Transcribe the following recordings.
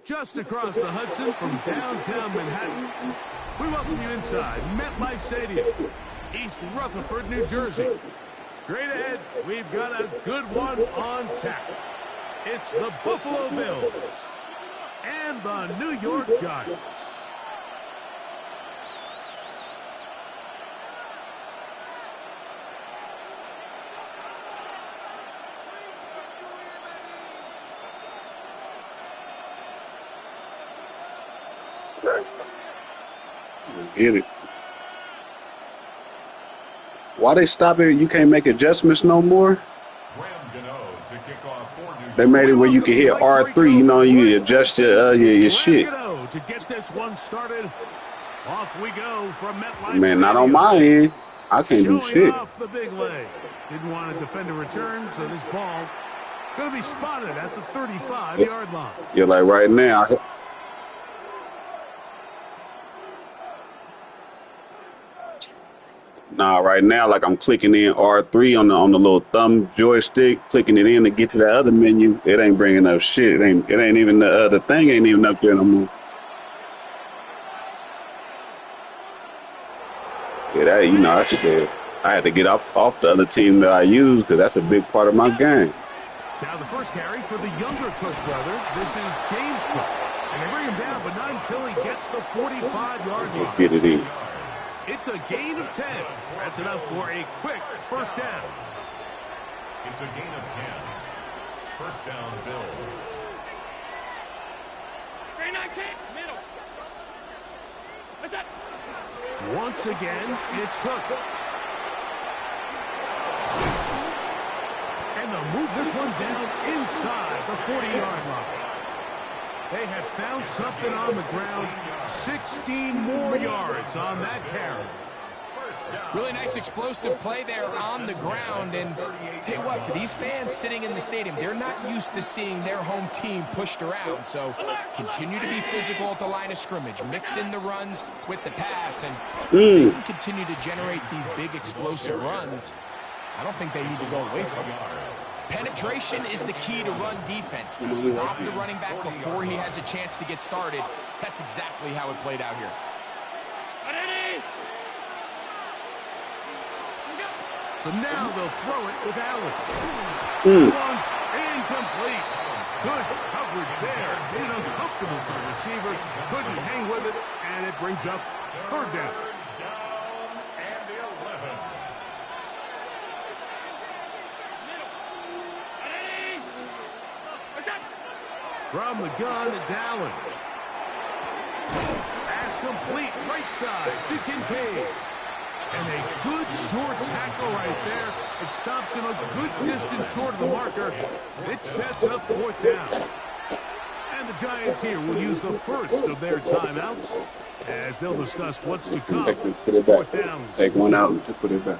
Just across the Hudson from downtown Manhattan, we welcome you inside MetLife Stadium, East Rutherford, New Jersey. Straight ahead, we've got a good one on tap. It's the Buffalo Bills and the New York Giants. Get it. Why they stop it? You can't make adjustments no more? They made it where you can hit R3, you know, you adjust your shit. To get this one started, off we go from MetLife Man, not on my end. I can't do shit. Off the big leg. Didn't want to defend a return, so this ball going to be spotted at the 35-yard line. You're like right now. Nah, right now, like I'm clicking in R3 on the little thumb joystick, clicking it in to get to the other menu. It ain't bringing up shit. It ain't even the thing ain't even up there no more. Yeah, that, you know, I had to get off the other team that I use because that's a big part of my game. Now the first carry for the younger Cook brother. This is James Cook, and they bring him down, but not until he gets the 45-yard line. Let's get it in. It's a gain of 10. That's enough for a quick first down. It's a gain of 10. First down, Bills. 319, middle. What's that? Once again, it's Cook. And they'll move this one down inside the 40-yard line. They have found something on the ground. 16 more yards on that carry. Really nice explosive play there on the ground. And tell you what, for these fans sitting in the stadium, they're not used to seeing their home team pushed around. So continue to be physical at the line of scrimmage. Mix in the runs with the pass. And they can continue to generate these big explosive runs. I don't think they need to go away from it. Penetration is the key to run defense. Stop the running back before he has a chance to get started. That's exactly how it played out here. So now they'll throw it with Allen. Once incomplete. Good coverage there. Made it uncomfortable for the receiver. Couldn't hang with it, and it brings up third down. From the gun, it's Allen. Pass complete, right side to Kincaid. And a good short tackle right there. It stops him a good distance short of the marker. It sets up fourth down. And the Giants here will use the first of their timeouts as they'll discuss what's to come. Put it Fourth back. down. Take one out and just put it back.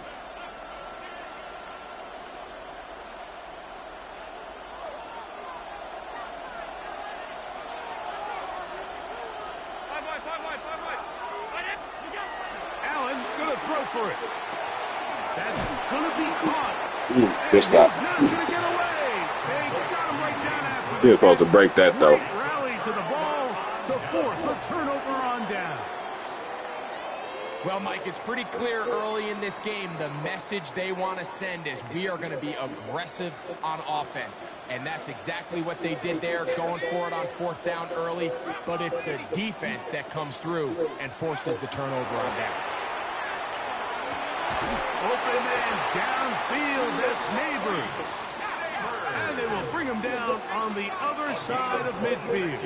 Allen gonna throw for it. That's gonna be caught. Good stop. He's not gonna get away. They got him right down after. You're supposed to break that though. Great rally to the ball to force a turnover on down. Well, Mike, it's pretty clear early in this game the message they want to send is we are going to be aggressive on offense. And that's exactly what they did there, going for it on fourth down early. But it's the defense that comes through and forces the turnover on downs. Open man downfield, that's Neighbors. And they will bring him down on the other side of midfield.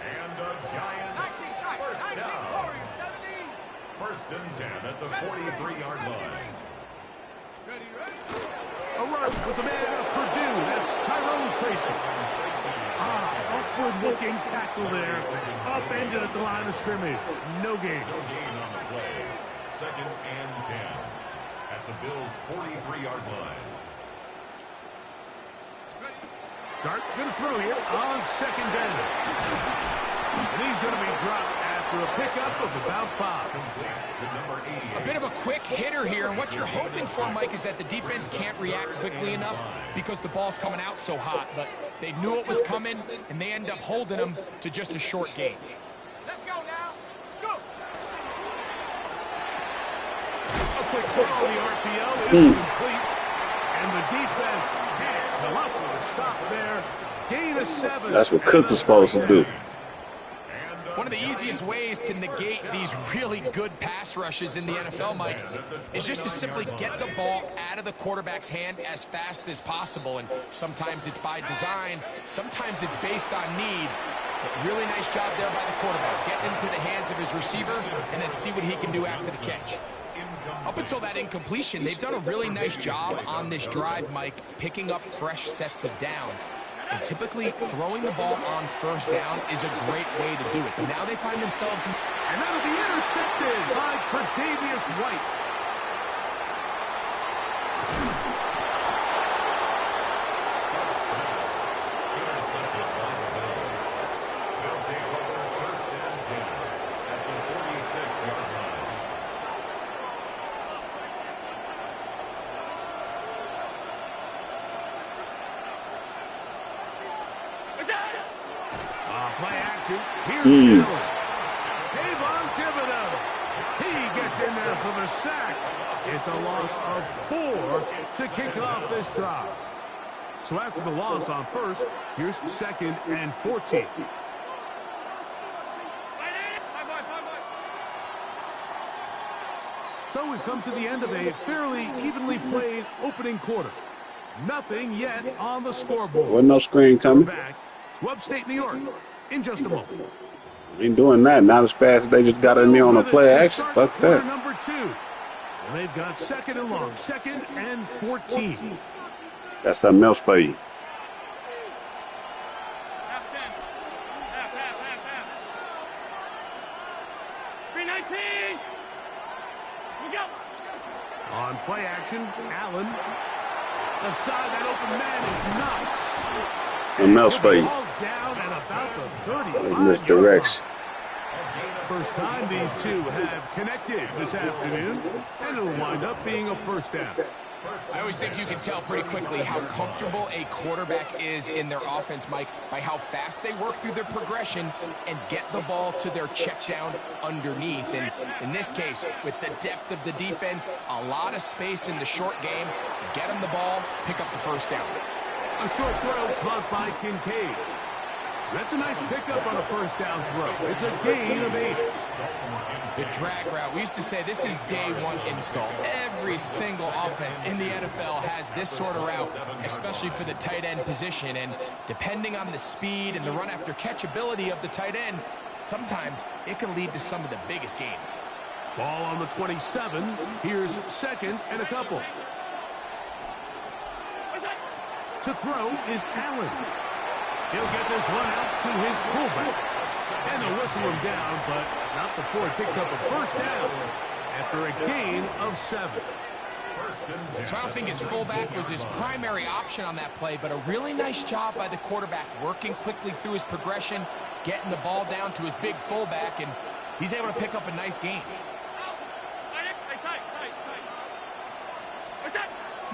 And the Giants first down. First and 10 at the 43-yard line. A rush with the man out of Purdue. That's Tyrone Tracy. Awkward-looking tackle there. Upended at the line of scrimmage. No gain. No gain on the play. Second and 10 at the Bills' 43-yard line. Dart going to throw here on second down. And he's going to be dropped after for a pickup of about 5. A bit of a quick hitter here, and what you're hoping for, Mike, is that the defense can't react quickly enough because the ball's coming out so hot. But they knew it was coming, and they end up holding them to just a short gain. Let's go now. Let's go. A quick throw on the RPO is complete. And the defense can't come up with a stop there. Gain of 7. That's what Cook was supposed to do. One of the easiest ways to negate these really good pass rushes in the NFL, Mike, is just to simply get the ball out of the quarterback's hand as fast as possible. And sometimes it's by design, sometimes it's based on need. But really nice job there by the quarterback. Get into the hands of his receiver and then see what he can do after the catch. Up until that incompletion, they've done a really nice job on this drive, Mike, picking up fresh sets of downs. And typically, throwing the ball on first down is a great way to do it. But now they find themselves in... And that'll be intercepted by Tre'Davious White. Intercepted by the Bills. They'll take over 1st and 10 at the 46-yard line. Play action. Here's Allen. Avon Thibodeau. He gets in there for the sack. It's a loss of 4 to kick off this drive. So after the loss on first, here's 2nd and 14. So we've come to the end of a fairly evenly played opening quarter. Nothing yet on the scoreboard. Wasn't no screen coming. Back to upstate New York in just a moment. Ain't doing that. Not as fast as they just got in there on a play action. Fuck Quarter that. number 2. And they've got 2nd and long. 2nd and 14. That's something else for you. Half 10. Half. 319. We go. On play action, Allen. Aside that open man is nuts. Something else for you. Ball down at about the 35. Misdirection. First time these two have connected this afternoon, and it'll wind up being a first down. I always think you can tell pretty quickly how comfortable a quarterback is in their offense, Mike, by how fast they work through their progression and get the ball to their check down underneath. And in this case, with the depth of the defense, a lot of space in the short game, get them the ball, pick up the first down. A short throw caught by Kincaid. That's a nice pickup on a first down throw. It's a gain of 8. The drag route. We used to say this is day one install. Every single offense in the NFL has this sort of route, especially for the tight end position. And depending on the speed and the run after catch ability of the tight end, sometimes it can lead to some of the biggest gains. Ball on the 27. Here's 2nd and a couple. To throw is Allen. He'll get this one out to his fullback. And they'll whistle him down, but not before it picks up a first down after a gain of 7. So I don't think his fullback was his primary option on that play, but a really nice job by the quarterback working quickly through his progression, getting the ball down to his big fullback, and he's able to pick up a nice gain.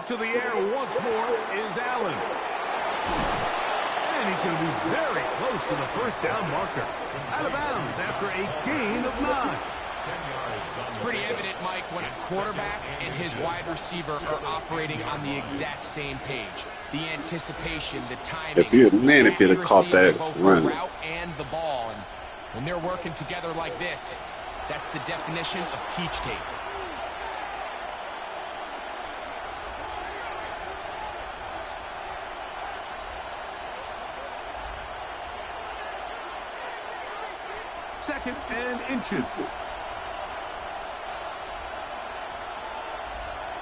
To the air once more is Allen. And he's going to be very close to the first down marker. Out of bounds after a gain of 9. It's pretty evident, Mike, when a quarterback and his wide receiver are operating on the exact same page. The anticipation, the timing. If you'd have caught that run. The route and the ball. And when they're working together like this, that's the definition of teach tape. Second and inches.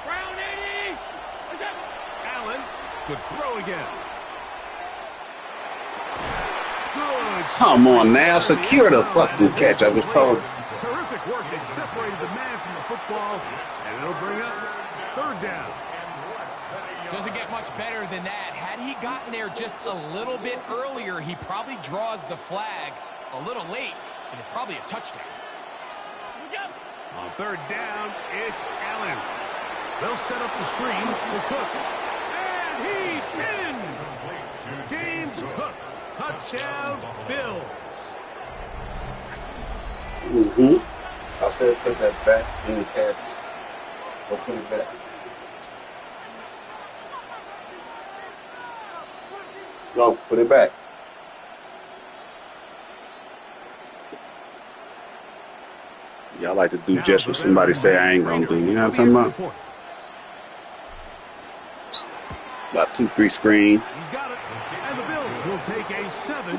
Brown 80. What's up? Allen to throw again. Good. Come on now, secure the fucking catch. I was told. Terrific work. They separated the man from the football, and it'll bring up 3rd down. Doesn't get much better than that. Had he gotten there just a little bit earlier, he probably draws the flag a little late. and it's probably a touchdown. On third down, it's Allen. They'll set up the screen to Cook. And he's in! James Cook, touchdown, Bills. I said put that back in the cab. Go put it back. No, put it back. Y'all like to do just what somebody say I ain't gonna do. You know what I'm talking about? About 2-3 screens. He's got it. And the Bills will take a 7-0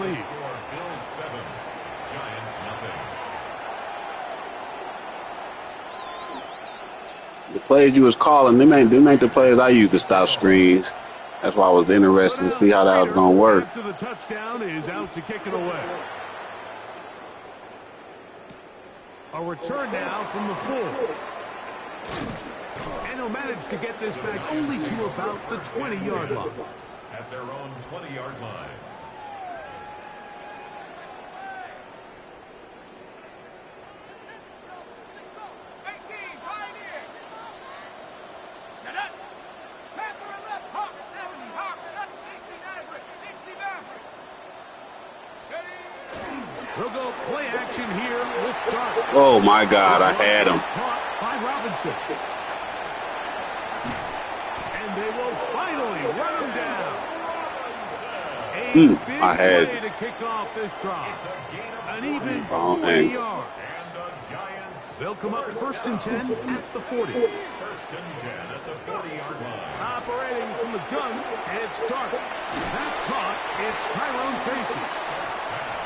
lead. Bills 7, Giants nothing. The plays you was calling, them ain't the plays I used to stop screens. That's why I was interested to see how that was gonna work. After the touchdown is out to kick it away. A return now from the 4. And he'll manage to get this back only to about the 20-yard line. At their own 20-yard line. We'll go play action here with Dart. Oh my God, I had him. Caught by Robinson. And they will finally run him down. A big I had play to kick off this drive. An even Wrong 40 angle. yards. And the Giants. They'll come up 1st and 10 at the 40. 1st and 10 at the 40-yard line. Operating from the gun, it's Dart. That's caught. It's Tyrone Tracy.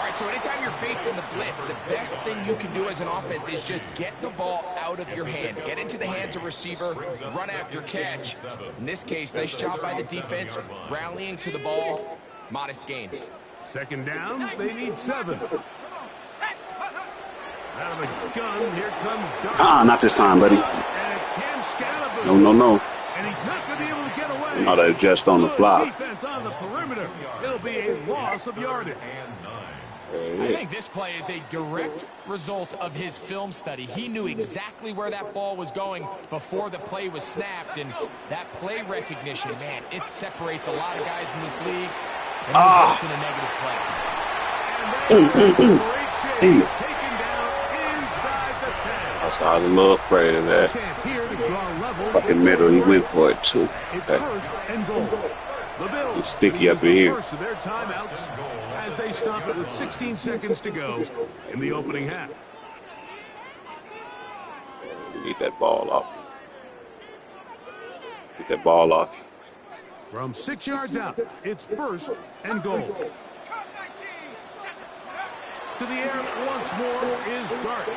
All right, so anytime you're facing the blitz, the best thing you can do as an offense is just get the ball out of your hand. Get into the hands of receiver, run after catch. In this case, nice job by the defense, rallying to the ball. Modest gain. 2nd down, they need 7. Out of the gun, here comes Dart. Not this time, buddy. And it's Cam Scalaboo. No. And he's not going to be able to get away. No, they just on the Good fly. defense on the perimeter. It'll be a loss of yardage. I think this play is a direct result of his film study. He knew exactly where that ball was going before the play was snapped, and that play recognition, man, it separates a lot of guys in this league and results in a negative play. And great shape. He's taken down inside the 10. I was a little afraid of that. Chance here to draw level. Fucking middle, he went for it too. It's Okay. 1st and goal. The Bills It's sticky up in here. first of their timeouts as they stop it with 16 seconds to go in the opening half. Get that ball off. Get that ball off. From 6 yards out, it's 1st and goal. To the air once more is Dart.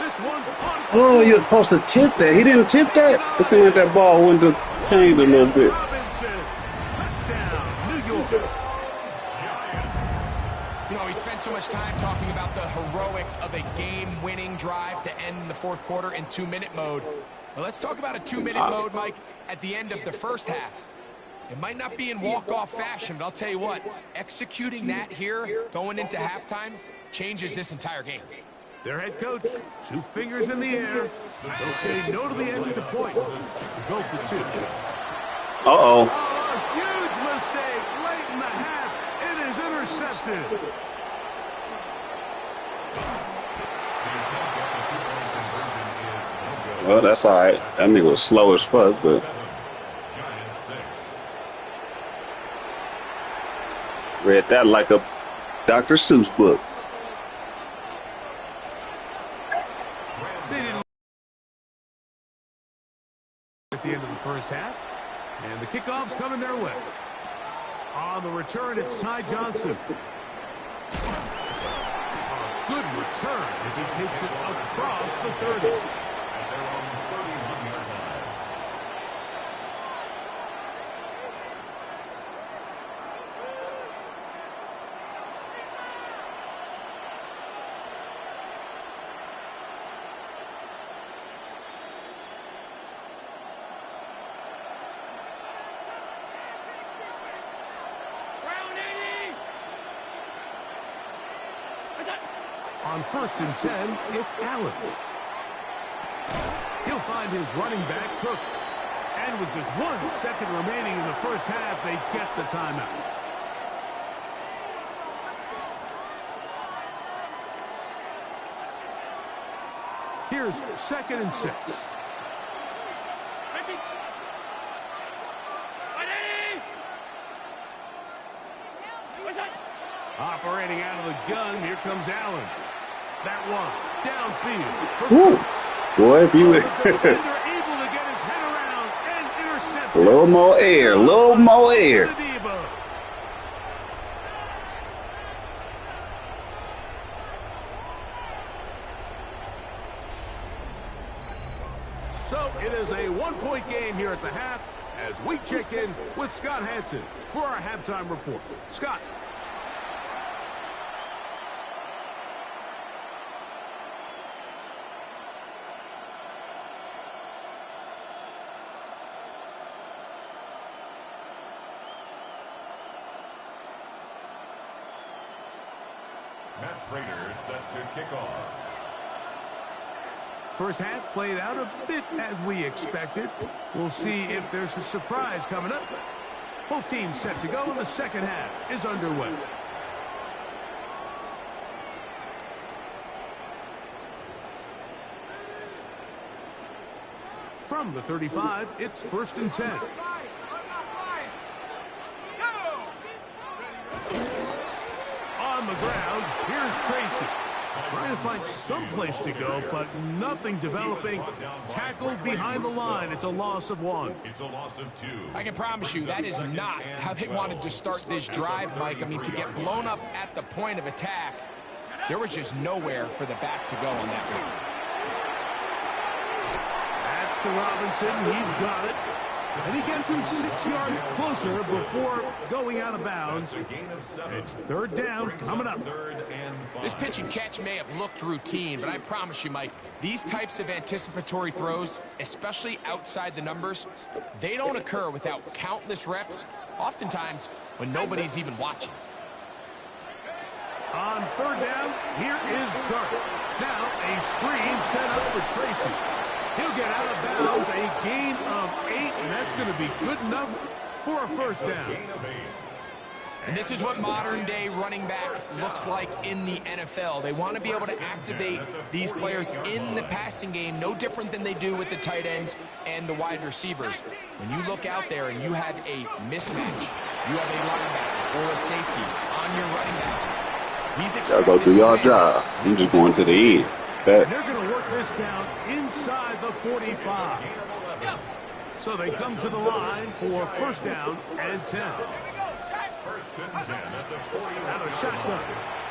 This one punts. Oh, you're supposed to tip that. He didn't tip that. It seemed like that ball went to change a little bit. Robinson. Touchdown, New York. You know, we spent so much time talking about the heroics of a game-winning drive to end the 4th quarter in 2-minute mode. Well, let's talk about a 2-minute mode, Mike, at the end of the 1st half. It might not be in walk-off fashion, but I'll tell you what, executing that here, going into halftime, changes this entire game. Their head coach, 2 fingers in the air. They'll say no to the extra point. Go for 2. Uh-oh. Oh, a huge mistake late in the half. It is intercepted. Well, that's all right. That nigga was slow as fuck, but Giants 6. read that like a Dr. Seuss book. They didn't at the end of the 1st half. And the kickoff's coming their way. On the return, it's Ty Johnson. A good return as he takes it across the 30. At their own 31-yard line. Ground 80. Is that? On 1st and 10, it's Allen. He'll find his running back, Cook. And with just 1 second remaining in the first half, they get the timeout. Here's 2nd and 6. Operating out of the gun, here comes Allen. That one, downfield. Woo. Boy, if you would. Able to get his head around and intercept. A little more air, a little more air. So it is a 1-point game here at the half as we check in with Scott Hansen for our halftime report. Scott. Matt Prater set to kick off. First half played out a bit as we expected. We'll see if there's a surprise coming up. Both teams set to go, and the second half is underway. From the 35, it's 1st and 10. On the ground, here's Tracy. Trying to find some place to go, but nothing developing. Tackled behind the line. It's a loss of 1. It's a loss of 2. I can promise you that is not how they wanted to start this drive, Mike. I mean, to get blown up at the point of attack, there was just nowhere for the back to go on that one. That's to Robinson. He's got it. And he gets him 6 yards closer before going out of bounds. It's 3rd down coming up. This pitch and catch may have looked routine, but I promise you, Mike, these types of anticipatory throws, especially outside the numbers, they don't occur without countless reps, oftentimes when nobody's even watching. On 3rd down, here is Dart. Now a screen set up for Tracy. He'll get out of bounds, a gain of 8, and that's going to be good enough for a 1st down. And this is what modern-day running back looks like in the NFL. They want to be able to activate these players in the passing game, no different than they do with the tight ends and the wide receivers. When you look out there and you have a mismatch, you have a linebacker or a safety on your running back. He's Y'all go do y'all job. I'm just going to the end. And they're going to work this down inside the 45. So they come to the line for 1st down and 10. 1st and 10 at the 40. Out of shotgun.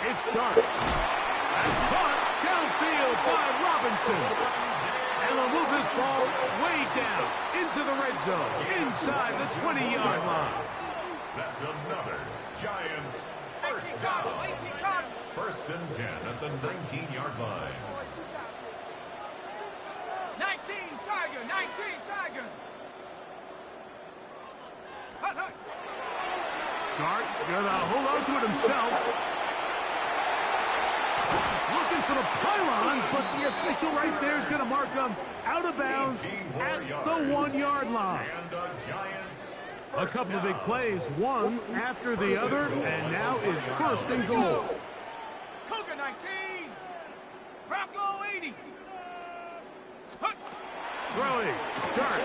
It's Dart. That's caught downfield by Robinson. And they'll move this ball way down into the red zone, inside the 20-yard line. That's another Giants 1st down. 1st and 10 at the 19-yard line. 19 Tiger, 19 Tiger. Dart gonna hold on to it himself. Looking for the pylon, but the official right there is gonna mark him out of bounds at the 1-yard line. A couple of big plays, one after the other, and now it's 1st and goal. Cougar 19. Bronco 80. Throwing, Dart.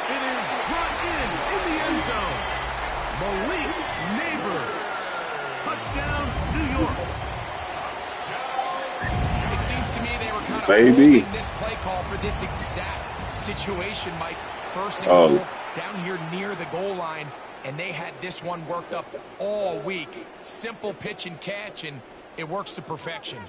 It is brought in the end zone. Malik Neighbors. Touchdown, New York. It seems to me they were kind of Maybe. holding this play call for this exact situation, Mike. 1st and goal, down here near the goal line, and they had this one worked up all week. Simple pitch and catch, and it works to perfection.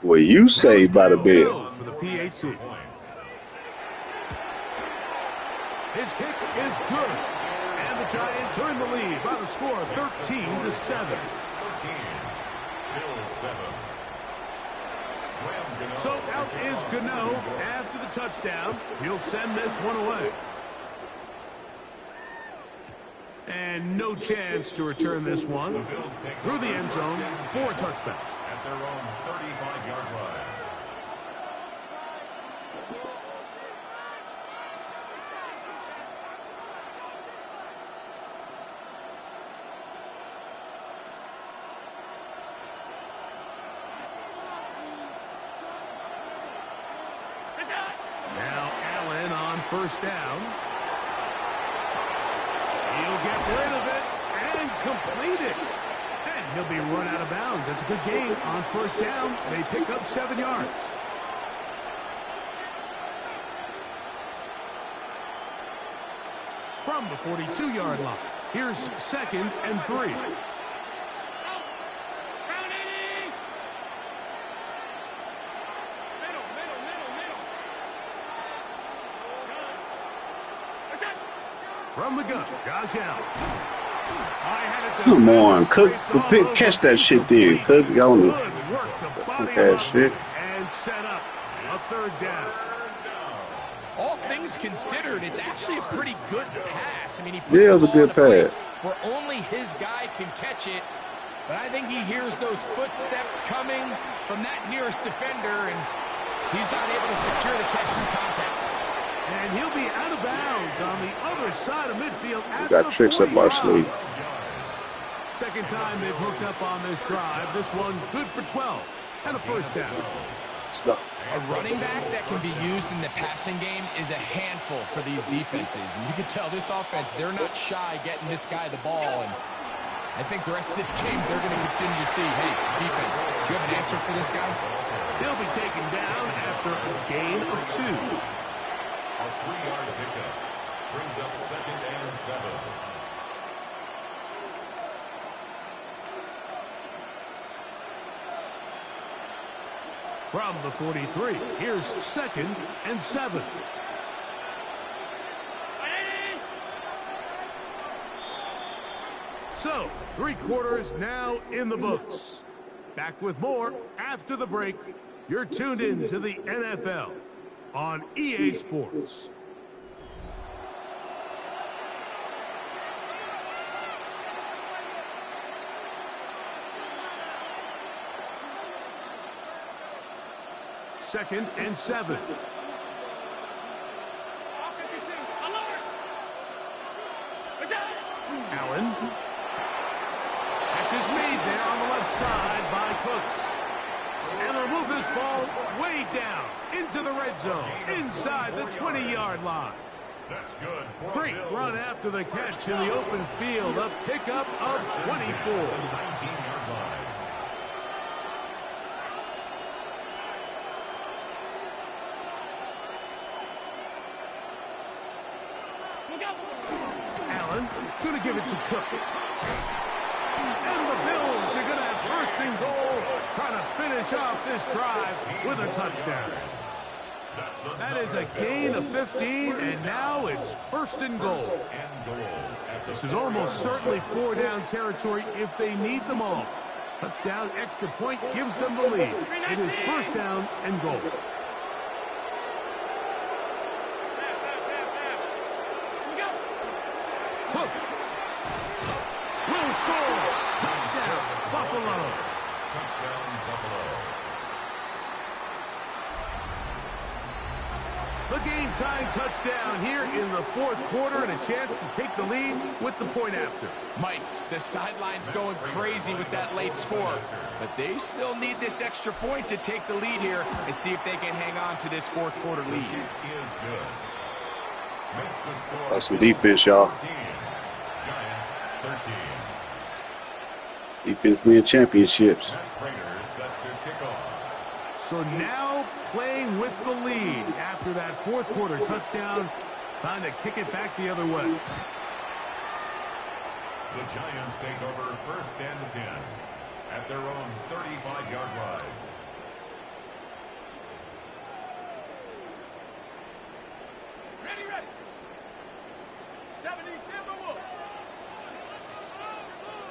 Well, you saved by the bell. For the PAT. His kick is good. And the Giants are in the lead by the score of 13-7. So out is Gano after the touchdown. He'll send this one away. And no chance to return this one through the end zone for a touchback. At their own 35-yard line. Now Allen on first down. He'll get rid of it and complete it. And he'll be run out of bounds. That's a good gain on first down. They pick up 7 yards. From the 42-yard line, here's 2nd and 3. From the gun, Josh Allen. Come on, Cook. Catch that shit then, Cook. Y'all on the ass shit. And set up a 3rd down. All things considered, it's actually a pretty good pass. I mean, he puts Yeah, it was the a ball in good a place pass. where only his guy can catch it. But I think he hears those footsteps coming from that nearest defender, and he's not able to secure the catch through contact. And he'll be out of bounds on the other side of midfield at Got the tricks up our 45. sleeve. Second time they've hooked up on this drive. This one good for 12 and a 1st down. A running back that can be used in the passing game is a handful for these defenses. And you can tell this offense, they're not shy getting this guy the ball. And I think the rest of this game, they're going to continue to see, hey, defense, do you have an answer for this guy? He'll be taken down after a gain of 2. A 3-yard pickup brings up 2nd and 7. From the 43, here's 2nd and 7. So, 3 quarters now in the books. Back with more after the break. You're tuned in to the NFL on EA Sports. Second and 7. Allen. Catch is made there on the left side by Cooks. And they'll move this ball way down into the red zone, inside the 20-yard line. That's good. Great run after the catch in the open field. A pickup of 24. 19-yard line. Allen going to give it to Cook. And the Bills are going to have first and goal, trying to finish off this drive with a touchdown. That is a gain of 15, and now it's first and goal. This is almost certainly 4-down territory if they need them all. Touchdown, extra point gives them the lead. It is first down and goal. Cook will score. Touchdown, Buffalo. Touchdown, Buffalo. The game-tying touchdown here in the 4th quarter, and a chance to take the lead with the point after. Mike, the sideline's going crazy with that late score, but they still need this extra point to take the lead here and see if they can hang on to this 4th quarter lead. Is good. Makes the score. That's some defense, y'all. 13. Giants 13. Defense win championships. Matt Prater set to kick off. So now playing with the lead after that 4th quarter touchdown. Time to kick it back the other way. The Giants take over first and 10 at their own 35-yard line. Ready, ready. 70 Timberwolves.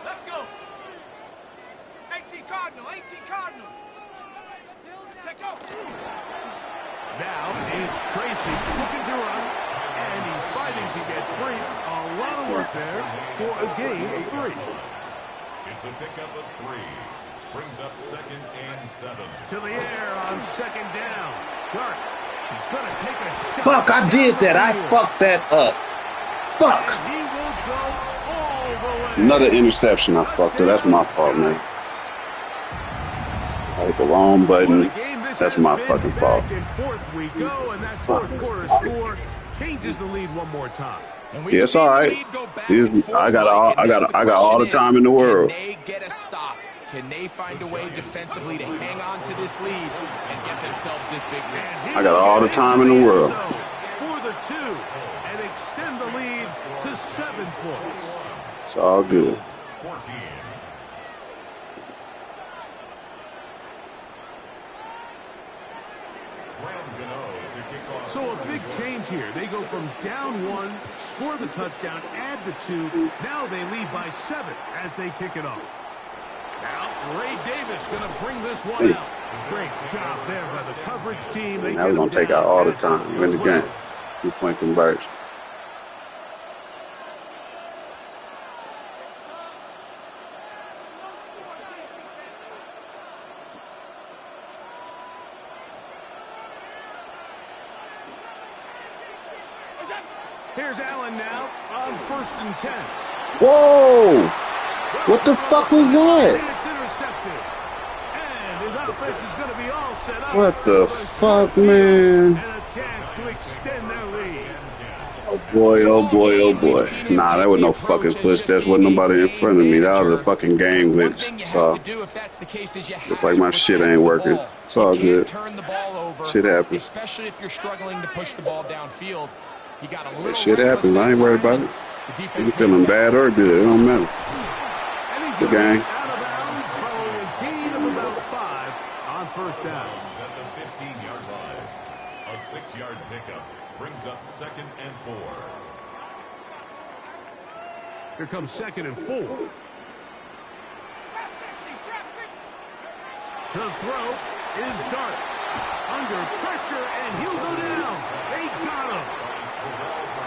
Let's go. 18 Cardinal, 18 Cardinal. Take off. Now it's Tracy looking to run. And he's fighting to get free. A lot of work there for a gain of 3. It's a pickup of 3. Brings up 2nd and 7. To the air on 2nd down. Dart. He's going to take a shot. Fuck, I did that. I fucked that up. Fuck. And he will go all the way. Another interception I fucked up. That's my fault, man. I hit the wrong button. That's my fucking fault. Back and forth we go, and that fourth quarter score changes the lead one more time. Yeah, it's all right. I got all the time in the world. Can they get a stop? Can they find a way defensively to hang on to this lead and get themselves this big win? I got all the time in the world. For the 2 and extend the lead to 7 points. It's all good. 14. So a big change here. They go from down 1, score the touchdown, add the 2. Now they lead by 7 as they kick it off. Now Ray Davis going to bring this one out. Great job there by the coverage team. Now we're going to take out all the time. Win the game. 2-point conversion. Here's Allen now on 1st and 10. Whoa! What the fuck was that? It's intercepted. And his offense is going to be all set up. What the fuck, man? And a chance to extend their lead. Oh boy, oh boy, oh boy. Nah, that was no fucking footsteps. Wasn't nobody in front of me. That was a fucking game glitch. So, looks like my shit ain't working. It's all good. Shit happens. Especially if you're struggling to push the ball downfield. You got a little that shit happens. I ain't worried about it. You feeling bad or good. It don't matter. It's a game. Out of bounds following a gain of about 5 on 1st down. At the 15-yard line. A 6-yard pickup brings up 2nd and 4. Here comes 2nd and 4. The throw is Dart. Under pressure, and he'll go down. They got him.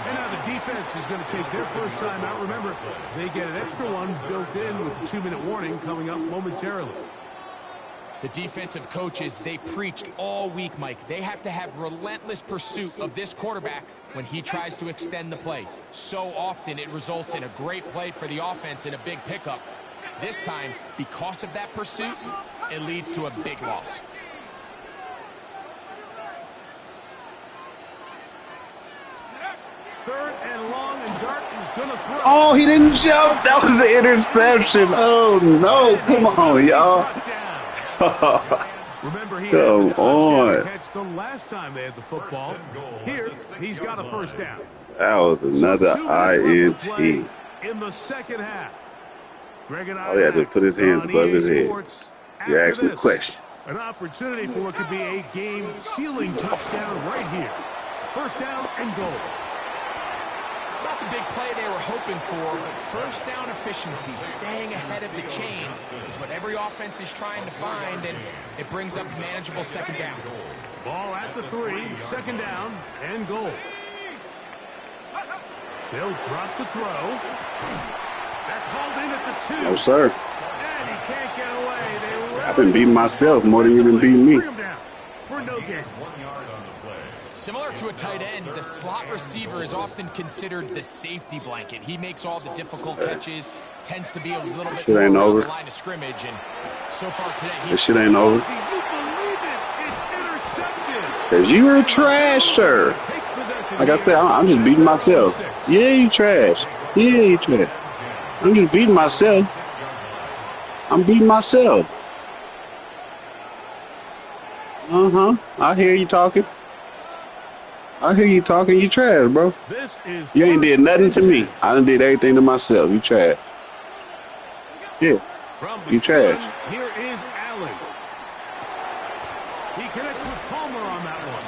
And now the defense is going to take their first time out. Remember, they get an extra one built in with the 2-minute warning coming up momentarily. The defensive coaches, they preached all week, Mike. They have to have relentless pursuit of this quarterback when he tries to extend the play. So often it results in a great play for the offense and a big pickup. This time, because of that pursuit, it leads to a big loss. Third and long, and Dart is going to throw. Oh, he didn't jump. That was an interception. Oh, no. Come on, y'all. Remember, he come on. Catch the last time they had the football. Here, he's got a first down. That was another INT. In the second half. Greg and I All he had to put his hands above his head. You asked me a question. An opportunity for what could be a game-sealing touchdown right here. First down and goal. It's not the big play they were hoping for, but first down efficiency, staying ahead of the chains, is what every offense is trying to find, and it brings up manageable second down. Ball at the 3, second down and goal. They'll drop to throw. That's hauled in at the 2. No, sir. And he can't get away. I've been beating myself more than you've been beating me. For no gain. 1 yard on the play. Similar to a tight end, the slot receiver is often considered the safety blanket. He makes all the difficult catches, tends to be a little bit more on the line of scrimmage, and so far today, this shit ain't over. Can you believe it? It's intercepted. Because you are trash, sir. Like I said, I'm just beating myself. Yeah, you trash. Yeah, you trash. I'm just beating myself. I'm beating myself. Uh-huh. I hear you talking. I hear you talking. You trash, bro. You ain't did nothing to me. I done did everything to myself. You trash. Yeah. You trash. Here is Allen. He connects with Palmer on that one.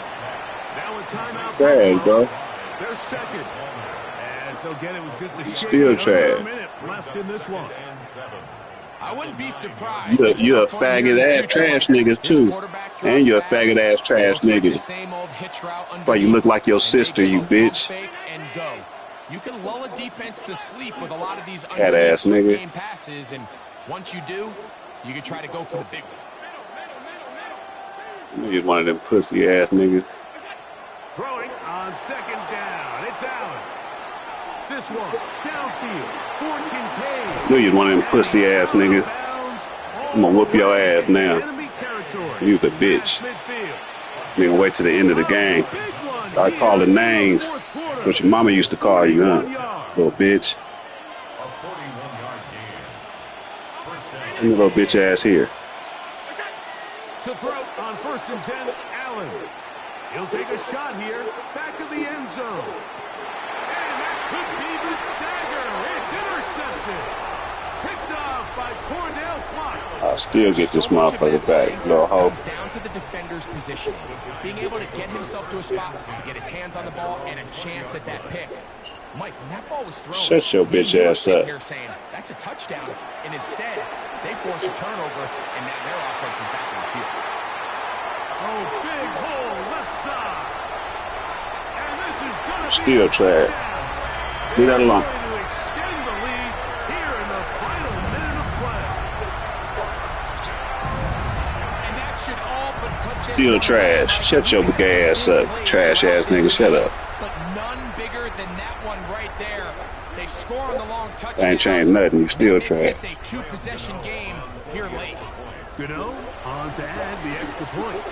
Now a timeout. Trash, bro. They're second. As they'll get it with just a still trash. minute left in this one. I wouldn't be surprised. You a faggot ass trash niggas too. And you're a faggot ass trash nigga. Why you look like your sister, you bitch. You can lull a defense to sleep with a lot of these cat ass nigga game passes, and once you do, you can try to go for the big one. You're one of them pussy ass niggas. Throwing on second down. It's Allen. This one downfield. Fort Kincaid. Knew you'd one of them pussy ass niggas. I'm gonna whoop your ass now. You's a bitch. You gonna wait till the end of the game. I call the names, what your mama used to call you, huh? Little bitch. Come little bitch ass here. To throw on 1st and 10, Allen. He'll take a shot here, back of the end zone. And that could be the dagger. It's intercepted. Picked off by Cordell Flock. I'll still get this motherfucker back, little hoe. Comes down to the defender's position. Being able to get himself to a spot to get his hands on the ball and a chance at that pick. Mike, when that ball was thrown, shut your bitch ass up. Here saying, that's a touchdown. And instead, they force a turnover, and now their offense is back in the field. Oh, big hole, left side. And this is going to still trash. Leave that alone. To extend the lead here in the final minute of play. And that should all but put this still trash. Shut your big ass up, trash ass nigga. Shut up. But none bigger than that one right there. They score on the long touchdown. I ain't changed nothing. You still trash. It's a two-possession game here late. Gano on to add the extra point.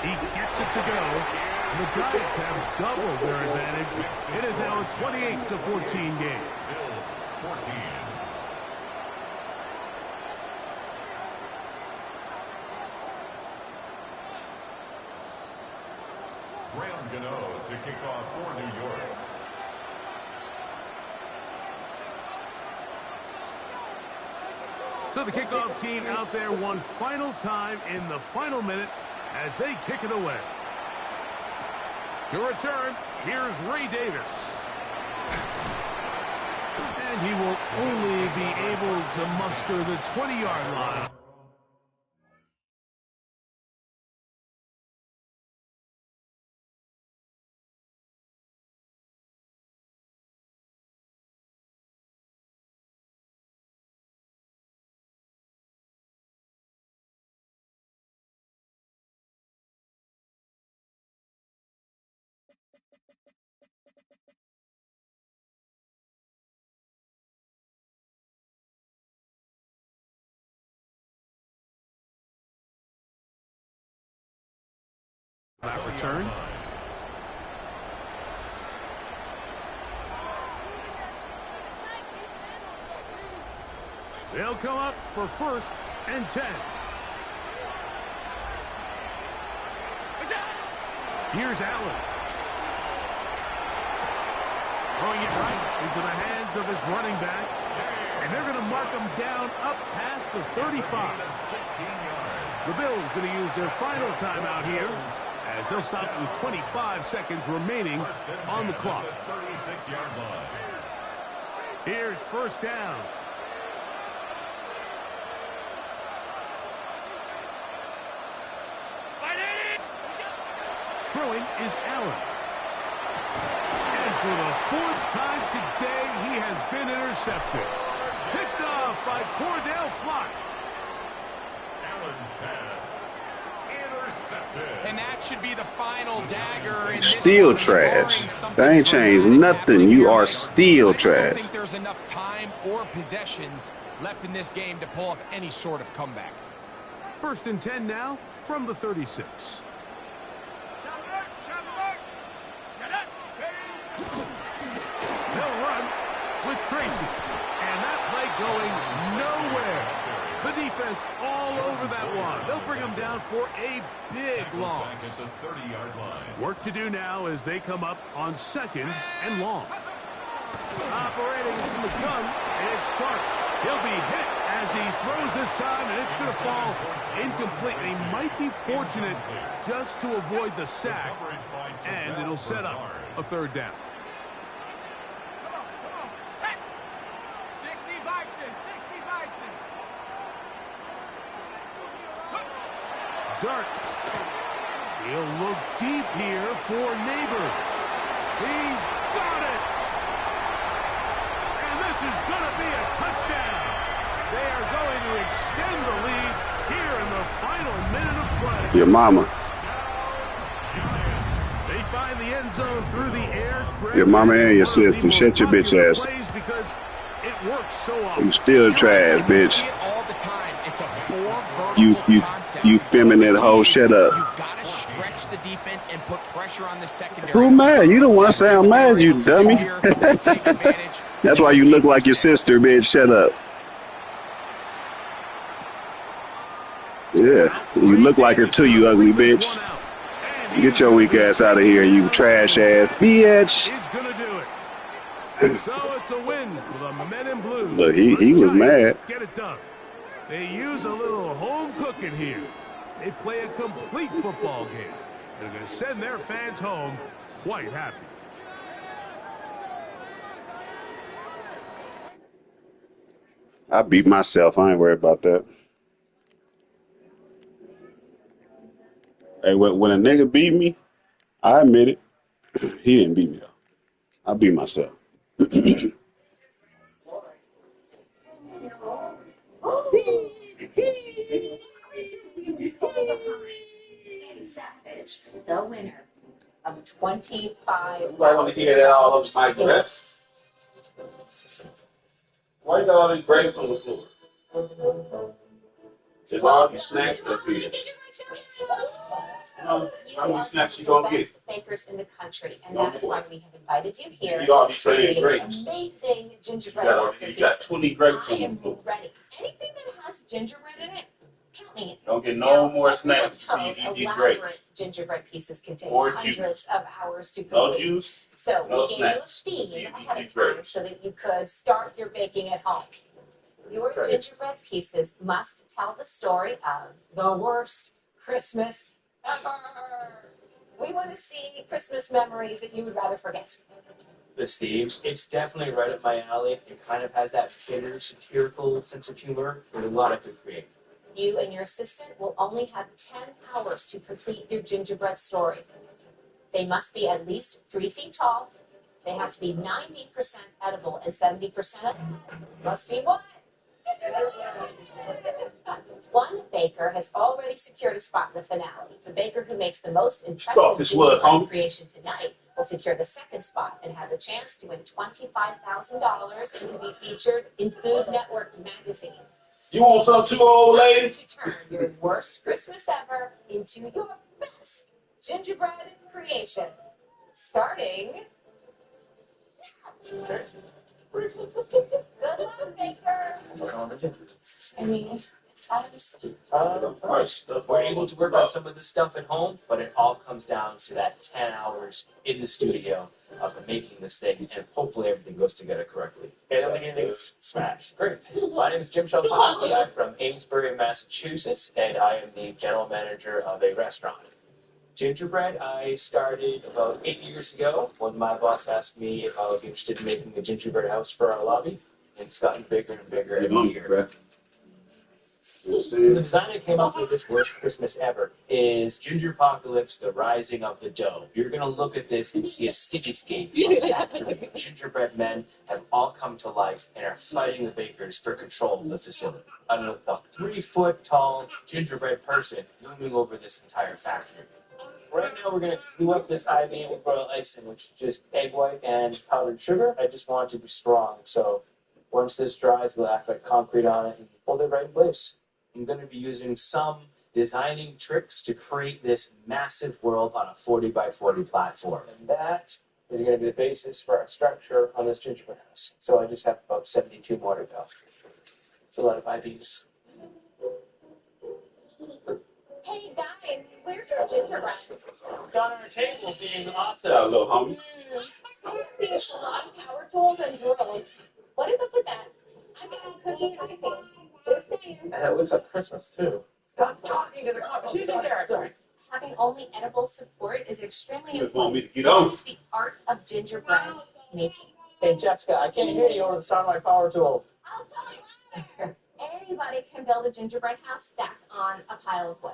He gets it to go. The Giants have doubled their advantage. It is now a 28-14 game. Bills 14. Graham Gano to kick off for New York. So the kickoff team out there one final time in the final minute as they kick it away. To return, here's Ray Davis. And he will only be able to muster the 20-yard line. That return. They'll come up for 1st and 10. Here's Allen. Throwing it right into the hands of his running back. And they're going to mark him down up past the 35. The Bills going to use their final timeout here, as they'll stop with 25 seconds remaining on the clock. 36-yard line. Here's 1st down. Throwing is Allen. And for the 4th time today, he has been intercepted. Picked off by Cordell Flock. Allen's pass. Intercepted. And that should be the final dagger. In still this trash. That ain't changed nothing. You are still trash. I don't think there's enough time or possessions left in this game to pull off any sort of comeback. 1st and 10 now from the 36. They'll run with Tracy. And that play going nowhere. The defense all over that one. They'll bring them down for a big loss. Back at the 30-yard line. Work to do now as they come up on 2nd and long. Operating from the gun, it's Clark. He'll be hit as he throws this time, and it's going to fall incomplete. He might be fortunate just to avoid the sack, and it'll set up a 3rd down. 60 Bison, 60 Bison. dart. He'll look deep here for Neighbors. He's got it. And this is going to be a touchdown. They are going to extend the lead here in the final minute of play. Your mama. They find the end zone through the air. Your mama and your sister. Shut your bitch ass. Because it works so often. You still trash, bitch. All the time. It's a You feminine hoe. Shut up. You've got to stretch the defense and put pressure on the secondary. Who mad? You don't want to sound mad, you dummy. That's why you look like your sister, bitch. Shut up. Yeah, you look like her too, you ugly bitch. Get your weak ass out of here, you trash ass bitch. He's gonna do it. And so it's a win for the men in blue. Look, he was mad. Get it done. They use a little home cooking here. They play a complete football game. They're going to send their fans home quite happy. I beat myself. I ain't worried about that. Hey, when a nigga beat me, I admit it. He didn't beat me, though. I beat myself. The winner of 25. Why want to hear that all over my breath? Why you got all these grapes on the floor? There's all these snacks up here. How many snacks you gonna get? Best bakers in the country, and that is why we have invited you here You already to saying create grapes. amazing gingerbread You masterpieces. got 20 grapes I on the am floor. ready. Anything that has gingerbread in it, count me in. Don't get no more Everyone snacks until knows you eat these elaborate grapes. gingerbread pieces contain Or hundreds juice. of hours to No complete. juice. So no we gave you a snacks. theme You ahead eat of time grapes. so that you could start your baking at home. Your Okay. gingerbread pieces must tell the story of the worst Christmas ever. We want to see Christmas memories that you would rather forget. The Steve, it's definitely right up my alley. It kind of has that bitter, satirical sense of humor with a lot of good creative. You and your assistant will only have 10 hours to complete your gingerbread story. They must be at least 3 feet tall. They have to be 90% edible and 70% must be what? One baker has already secured a spot in the finale. The baker who makes the most impressive gingerbread creation tonight will secure the second spot and have the chance to win $25,000 and to be featured in Food Network magazine. You want some too, old lady? To turn your worst Christmas ever into your best gingerbread creation. Starting now. Good luck, baker. I mean, We're able to work on some of this stuff at home, but it all comes down to that 10 hours in the studio of making this thing, and hopefully everything goes together correctly. I don't think anything's smashed. Great. My name is Jim Shelkowski. I'm from Amesbury, Massachusetts, and I am the general manager of a restaurant. Gingerbread, I started about 8 years ago when my boss asked me if I would be interested in making a gingerbread house for our lobby, and it's gotten bigger and bigger every year. So the design I came up with this worst Christmas ever is Gingerpocalypse, the rising of the dough. You're going to look at this and see a cityscape of factory gingerbread men have all come to life and are fighting the bakers for control of the facility. I'm a 3-foot-tall gingerbread person looming over this entire factory. Right now we're going to glue up this I-beam with royal icing, which is just egg white and powdered sugar. I just want it to be strong, so once this dries, we'll act like concrete on it and hold it right in place. I'm going to be using some designing tricks to create this massive world on a 40 by 40 platform. And that is going to be the basis for our structure on this gingerbread house. So I just have about 72 more to go. It's a lot of I-beams. hey guys, where's your gingerbread? It's on our table being awesome. Yeah, little homie. I see a lot of power tools and drills. What is up with that? I'm not cooking anything. Just saying. And it looks like Christmas, too. Stop talking to the competition there. Sorry. Having only edible support is extremely You just want me important. to get on. What is the art of gingerbread making? Hey, Jessica, I can't hear you over the sound of my power tool. I'll tell you later. Anybody can build a gingerbread house stacked on a pile of wood.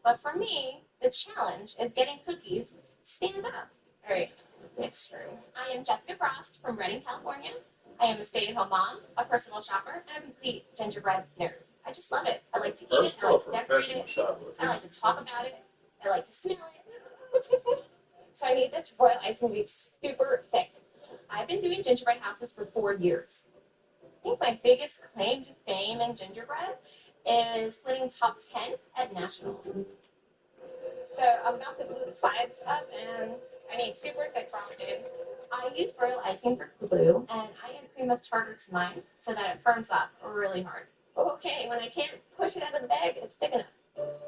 But for me, the challenge is getting cookies to stand up. All right, next room. I am Jessica Frost from Redding, California. I am a stay-at-home mom, a personal shopper, and a complete gingerbread nerd. I just love it. I like to eat it. I like to decorate it. I like to talk about it. I like to smell it. So I need this royal icing to be super thick. I've been doing gingerbread houses for 4 years. I think my biggest claim to fame in gingerbread is winning top 10 at nationals. So I'm about to glue the sides up, and I need super thick frosting. I use royal icing for glue, and I add cream of tartar to mine so that it firms up really hard. Okay, when I can't push it out of the bag, it's thick enough.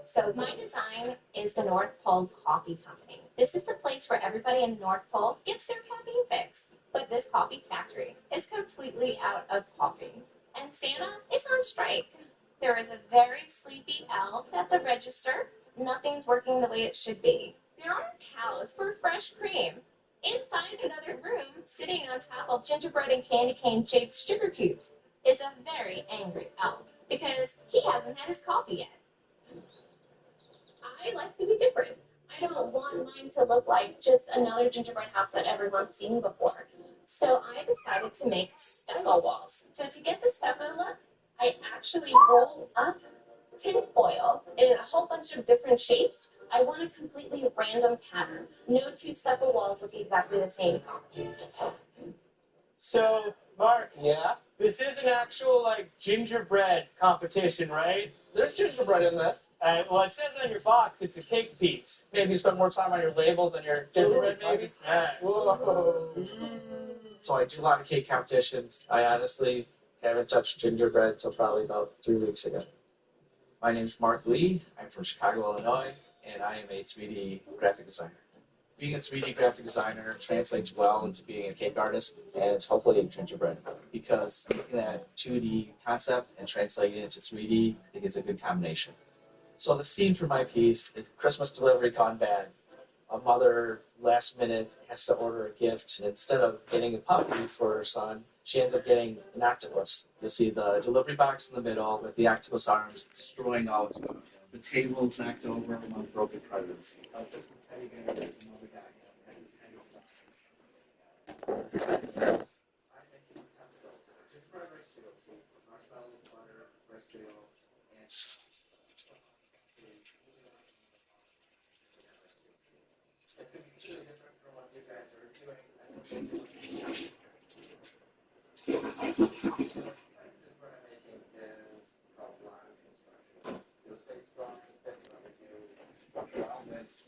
So my design is the North Pole Coffee Company. This is the place where everybody in the North Pole gets their caffeine fix. But this coffee factory is completely out of coffee. And Santa is on strike. There is a very sleepy elf at the register. Nothing's working the way it should be. There are cows for fresh cream. Inside another room, sitting on top of gingerbread and candy cane shaped sugar cubes, is a very angry elf because he hasn't had his coffee yet. I like to be different. I don't want mine to look like just another gingerbread house that everyone's seen before. So I decided to make stucco walls. So to get the stucco look, I actually roll up tin foil in a whole bunch of different shapes. I want a completely random pattern. No two stucco walls look exactly the same. So, Mark, yeah, this is an actual like gingerbread competition, right? There's gingerbread in this. Well, it says on your box it's a cake piece. Maybe you spend more time on your label than your gingerbread, maybe? Whoa. So I do a lot of cake competitions. I honestly haven't touched gingerbread until probably about 3 weeks ago. My name's Mark Lee. I'm from Chicago, Illinois, and I am a 3D graphic designer. Being a 3D graphic designer translates well into being a cake artist and hopefully a gingerbread, because taking that 2D concept and translating it into 3D, I think is a good combination. So the scene for my piece is Christmas delivery gone bad. A mother last minute has to order a gift, and instead of getting a puppy for her son, she ends up getting an octopus. You'll see the delivery box in the middle with the octopus arms destroying all its food. The table's knocked over among broken presents. Teddy bear, there's another guy, has his head over. I make these tentacles. Gingerbread rice cereal cheese, marshmallows, butter, rice cereal, and it's going to be completely different from what you guys are doing. What I'm making is called block construction. You'll stay strong and steady when we do structural elements.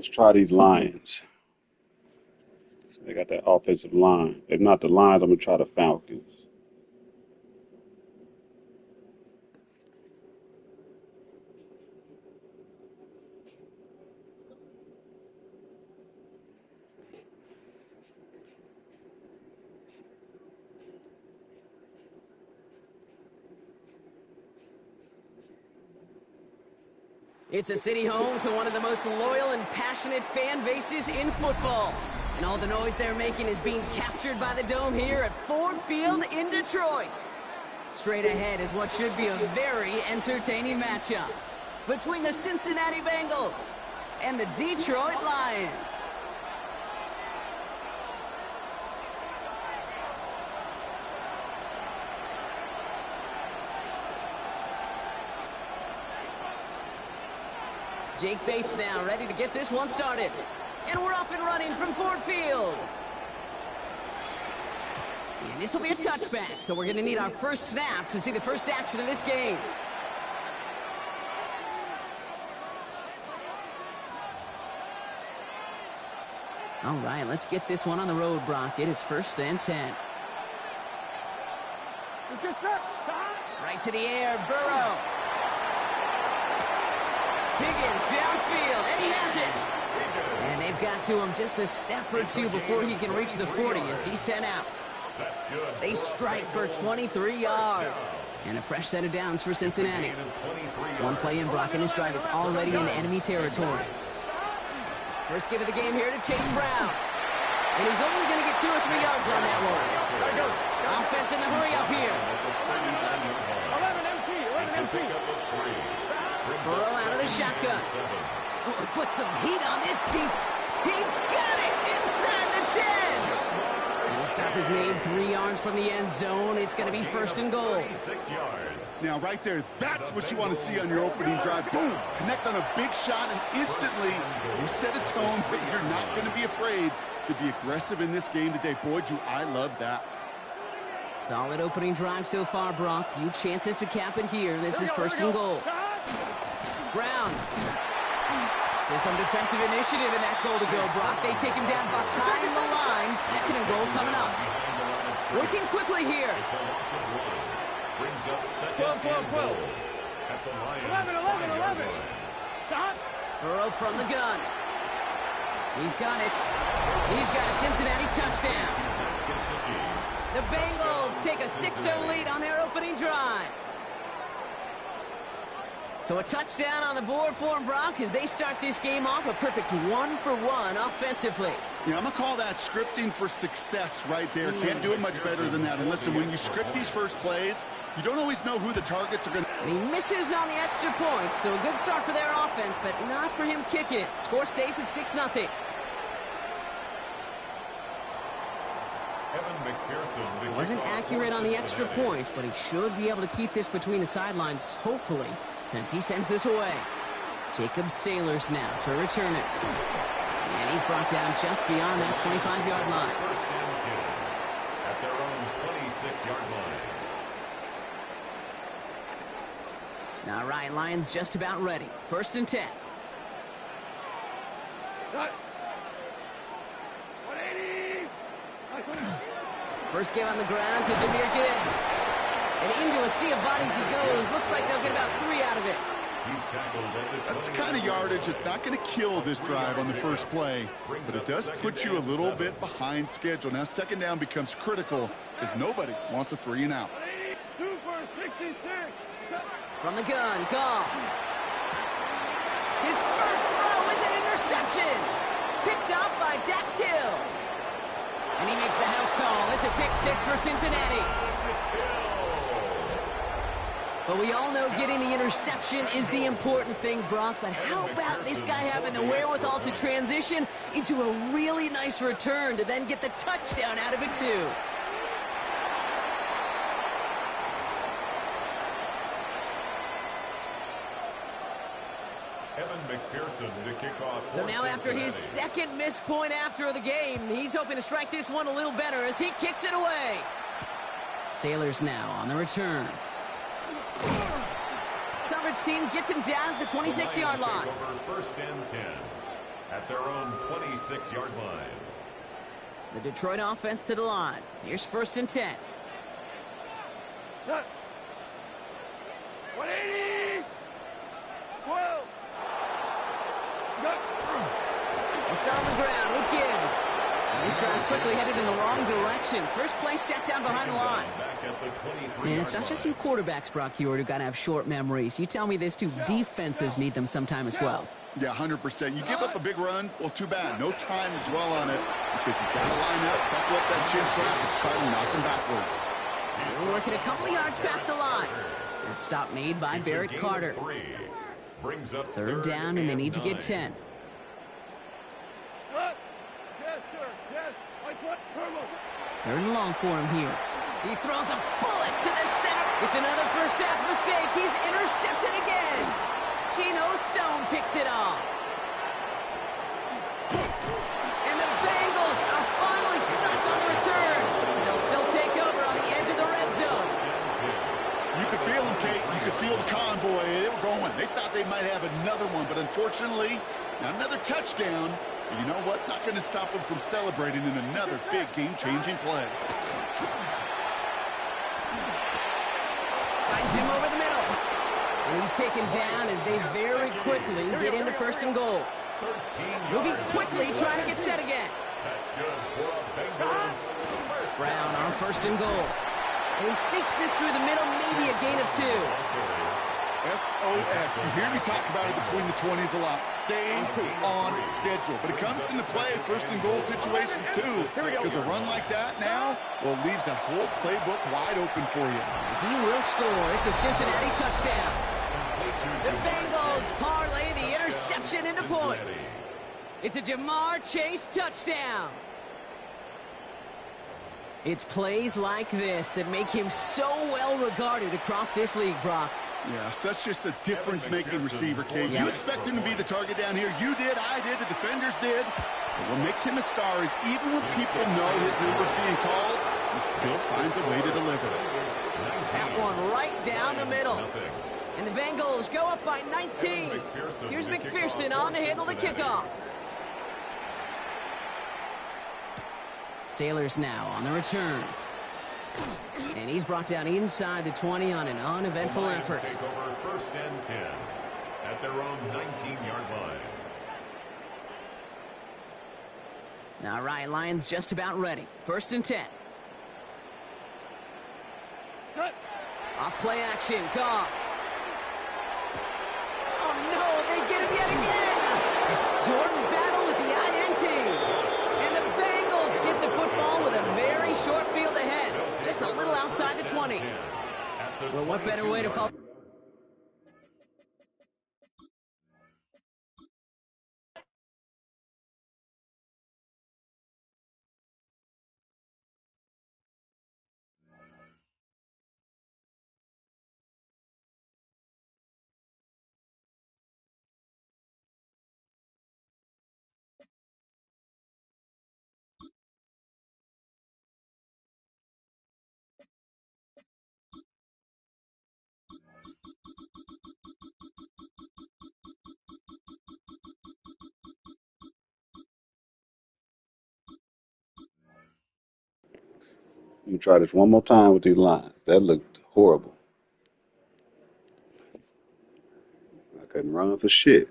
Let's try these Lions. They got that offensive line. If not the Lions, I'm gonna try the Falcons. It's a city home to one of the most loyal and passionate fan bases in football. And all the noise they're making is being captured by the Dome here at Ford Field in Detroit. Straight ahead is what should be a very entertaining matchup between the Cincinnati Bengals and the Detroit Lions. Jake Bates now ready to get this one started. And we're off and running from Ford Field. And this will be a touchback, so we're going to need our first snap to see the first action of this game. All right, let's get this one on the road, Brock. It is 1st and 10. Right to the air, Burrow. Higgins downfield, and he has it. And they've got to him just a step or two before he can reach the 40 as he's sent out. They strike for 23 yards. And a fresh set of downs for Cincinnati. One play in, Brock, and his drive is already in enemy territory. First give of the game here to Chase Brown. And he's only going to get 2 or 3 yards on that one. Offense in the hurry up here. 11 MT. Burrow out of the shotgun. Oh, put some heat on this deep. He's got it inside the 10. And the stop is made 3 yards from the end zone. It's going to be 1st and goal. 6 yards. Now, right there, that's what you want to see on your opening drive. Boom! Connect on a big shot, and instantly you set a tone that you're not going to be afraid to be aggressive in this game today. Boy, do I love that. Solid opening drive so far, Brock. Few chances to cap it here. This is 1st and goal. Brown. So some defensive initiative in that goal to go, Brock. They take him down behind the line. 2nd and goal coming up. Working quickly here. It's a loss of 1. Brings up 2nd and goal at the Lions' 5-yard line. Burrow from the gun. He's got it. He's got a Cincinnati touchdown. The Bengals take a 6-0 lead on their opening drive. So a touchdown on the board for them, Brock, as they start this game off a perfect 1-for-1 offensively. Yeah, I'm going to call that scripting for success right there. Can't do it much better than that. And listen, when you script these first plays, you don't always know who the targets are going to... And he misses on the extra point, so a good start for their offense, but not for him kicking it. Score stays at 6-0. Wasn't accurate on the extra point, but he should be able to keep this between the sidelines, hopefully, as he sends this away. Jacob Sailors now to return it. And he's brought down just beyond that 25-yard line. 1st and 10 at their own 26-yard line. All right, Lions just about ready. 1st and 10. First game on the ground to Jahmyr Gibbs. And into a sea of bodies he goes. Looks like they'll get about 3 out of it. He's tackled at the That's the kind of yardage it's not going to kill this drive on the first play, but it does put you a little bit behind schedule. Now 2nd down becomes critical because nobody wants a 3-and-out. From the gun, Goff. His first throw is an interception. Picked up by Dax Hill. And he makes the house call. It's a pick 6 for Cincinnati. But we all know getting the interception is the important thing, Brock. But how about this guy having the wherewithal to transition into a really nice return to then get the touchdown out of it, too? To kick off. So now after his 2nd missed point after the game, he's hoping to strike this one a little better as he kicks it away. Sailors now on the return. Coverage team gets him down at the 26-yard line. Over 1st and 10 at their own 26-yard line. The Detroit offense to the line. Here's 1st and 10. 180! 12! They start on the ground with Gibbs. And this drive's quickly headed in the wrong direction. First play set down behind the line. Back at And it's not just you quarterbacks, Brock Hewitt, who got to have short memories. You tell me this too, defenses need them sometime as well. Yeah, 100%. You give up a big run, well, too bad. No time to dwell on it because you got to line up, buckle up that chin strap, and try to knock them backwards. We're working a couple of yards past the line. That stop made by Barrett Carter. Third down, and they need to get 10. Third and long for him here. He throws a bullet to the center. It's another first half mistake. He's intercepted again. Geno Stone picks it off. And the Bengals are finally stuck on the return. They'll still take over on the edge of the red zone. You could feel them, Kate. You could feel the convoy. They were going. They thought they might have another one, but unfortunately, not another touchdown. But you know what? Not going to stop them from celebrating in another big game-changing play. Finds him over the middle. And he's taken down as they very quickly get into first and goal. Moving quickly, trying to get set again. Brown on first and goal. And he sneaks this through the middle, maybe a gain of 2. SOS. You hear me talk about it between the 20s a lot. Stay on schedule. But it comes into play first and goal situations too. Because a run like that now, well, leaves that whole playbook wide open for you. He will score. It's a Cincinnati touchdown. The Bengals parlay the interception into points. It's a Jamar Chase touchdown. It's plays like this that make him so well regarded across this league, Brock. Yeah, such just a difference-making receiver, Kate. You expect him to be the target down here. You did, I did, the defenders did. But what makes him a star is even when people know his number's being called, he still finds a way to deliver. That one right down the middle. And the Bengals go up by 19. Here's McPherson on to handle the kickoff. Sailors now on the return. And he's brought down inside the 20 on an uneventful effort. Take over first and 10 at their own 19-yard line. All right, Lions just about ready. First and 10. Off play action, Goff. Oh no, they get him yet again. Jordan battle with the INT. And the Bengals get the football with a very short field ahead. Just a little outside the 20. Well, what better way to follow? You try this one more time with these lines. That looked horrible. I couldn't run for shit.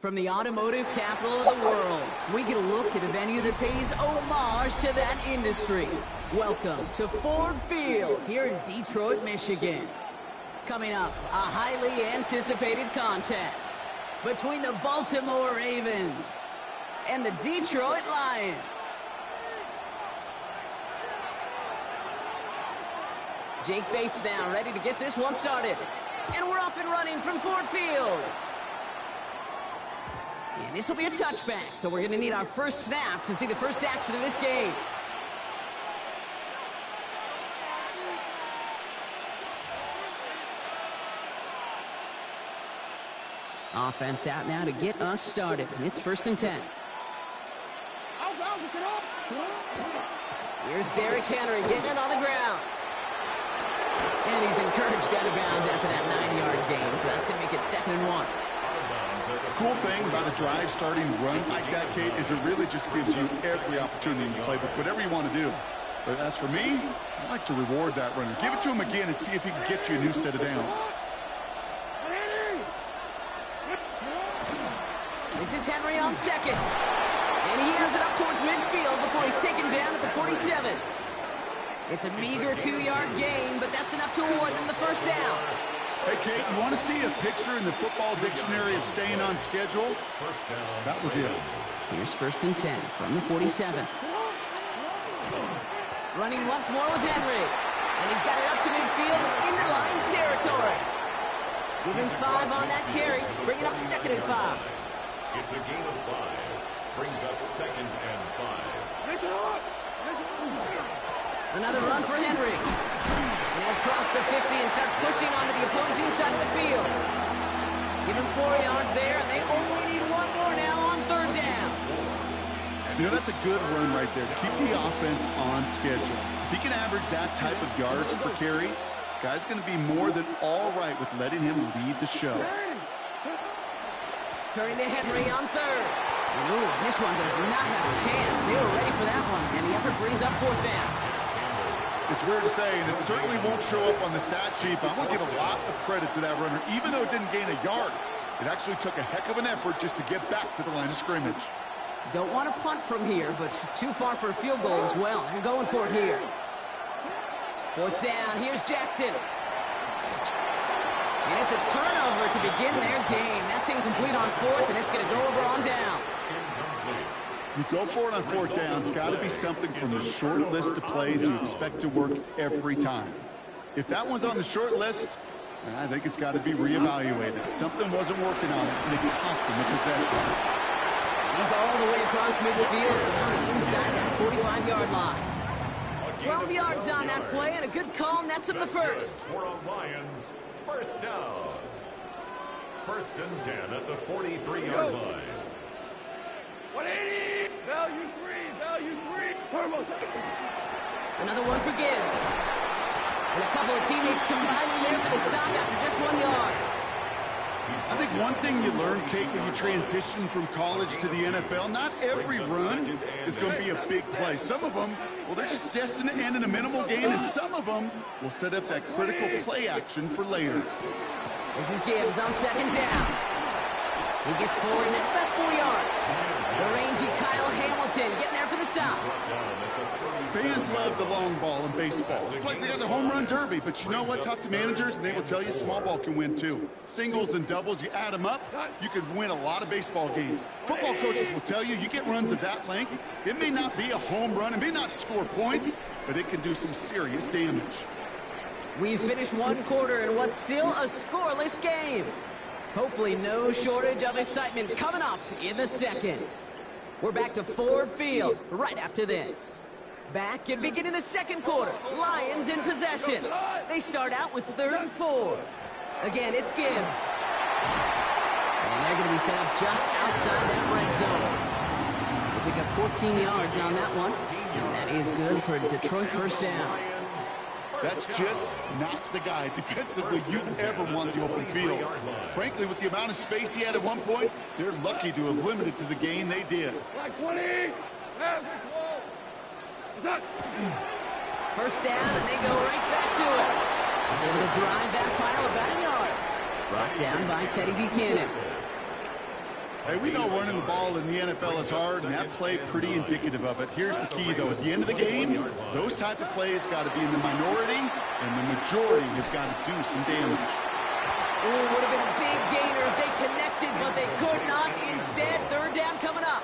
From the automotive capital of the world, we get a look at a venue that pays homage to that industry. Welcome to Ford Field here in Detroit, Michigan. Coming up, a highly anticipated contest between the Baltimore Ravens and the Detroit Lions. Jake Bates now ready to get this one started. And we're off and running from Ford Field. And this will be a touchback, so we're going to need our first snap to see the first action of this game. Offense out now to get us started. It's first and 10. Here's Derrick Henry getting it on the ground. And he's encouraged out of bounds after that 9-yard gain, so that's going to make it 2nd and 1. Cool thing about a drive starting run like that, Kate, is it really just gives you every opportunity to play whatever you want to do. But as for me, I like to reward that runner. Give it to him again and see if he can get you a new set of downs. This is Henry on 2nd. And he has it up towards midfield before he's taken down at the 47. It's a meager 2-yard gain, but that's enough to award them the 1st down. Hey, Kate, you want to see a picture in the football dictionary of staying on schedule? That was it. Here's 1st and 10 from the 47. Running once more with Henry. And he's got it up to midfield and into Lions territory. Give him 5 on that carry. Bring it up 2nd and 5. It's a gain of 5. Brings up 2nd and 5. Another run for Henry. And he'll cross the 50 and start pushing onto the opposing side of the field. Give him 4 yards there, and they only need 1 more now on 3rd down. You know, that's a good run right there. Keep the offense on schedule. If he can average that type of yards per carry, this guy's going to be more than all right with letting him lead the show. Turning to Henry on 3rd. Ooh, this one does not have a chance. They were ready for that one, and the effort brings up 4th down. It's weird to say, and it certainly won't show up on the stat sheet, but I'm going to give a lot of credit to that runner. Even though it didn't gain a yard, it actually took a heck of an effort just to get back to the line of scrimmage. Don't want to punt from here, but too far for a field goal as well. They're going for it here. 4th down. Here's Jackson. And it's a turnover to begin their game. That's incomplete on 4th, and it's going to go over on downs. You go for it on 4th down. It's got to be something from the short list of plays you expect to work every time. If that one's on the short list, I think it's got to be reevaluated. Something wasn't working on it, and it cost him the possession. He's all the way across midfield, down inside that 45-yard line. 12 yards on that play, and a good call nets him the 1st. For a Lions, 1st down. 1st and 10 at the 43-yard line. 180! Value 3! Turbo! Another one for Gibbs. And a couple of teammates combining there for the stop after just 1 yard. I think one thing you learn, Kate, when you transition from college to the NFL, not every run is going to be a big play. Some of them, well, they're just destined to end in a minimal gain, and some of them will set up that critical play action for later. This is Gibbs on 2nd down. He gets forward, and that's about 4 yards. The rangy Kyle Hamilton getting there for the stop. Fans love the long ball in baseball. It's like they got the home run derby, but you know what? Talk to managers, and they will tell you small ball can win too. Singles and doubles, you add them up, you could win a lot of baseball games. Football coaches will tell you, you get runs of that length, it may not be a home run, it may not score points, but it can do some serious damage. We've finished 1 quarter in what's still a scoreless game. Hopefully no shortage of excitement coming up in the 2nd. We're back to Ford Field right after this. Back and beginning the 2nd quarter. Lions in possession. They start out with 3rd and 4. Again, it's Gibbs. And they're going to be set up just outside that red zone. They pick up 14 yards on that one. And that is good for a Detroit 1st down. That's just not the guy defensively you ever want the open field. Frankly, with the amount of space he had at one point, they're lucky to have limited to the gain they did. 20! 1st down, and they go right back to it. He's able to drive that pile about a yard. Brought down by Teddy Buchanan. Hey, we know running the ball in the NFL is hard, and that play pretty indicative of it. Here's the key, though. At the end of the game, those type of plays got to be in the minority, and the majority has got to do some damage. Ooh, would have been a big gainer if they connected, but they could not. Instead, 3rd down coming up.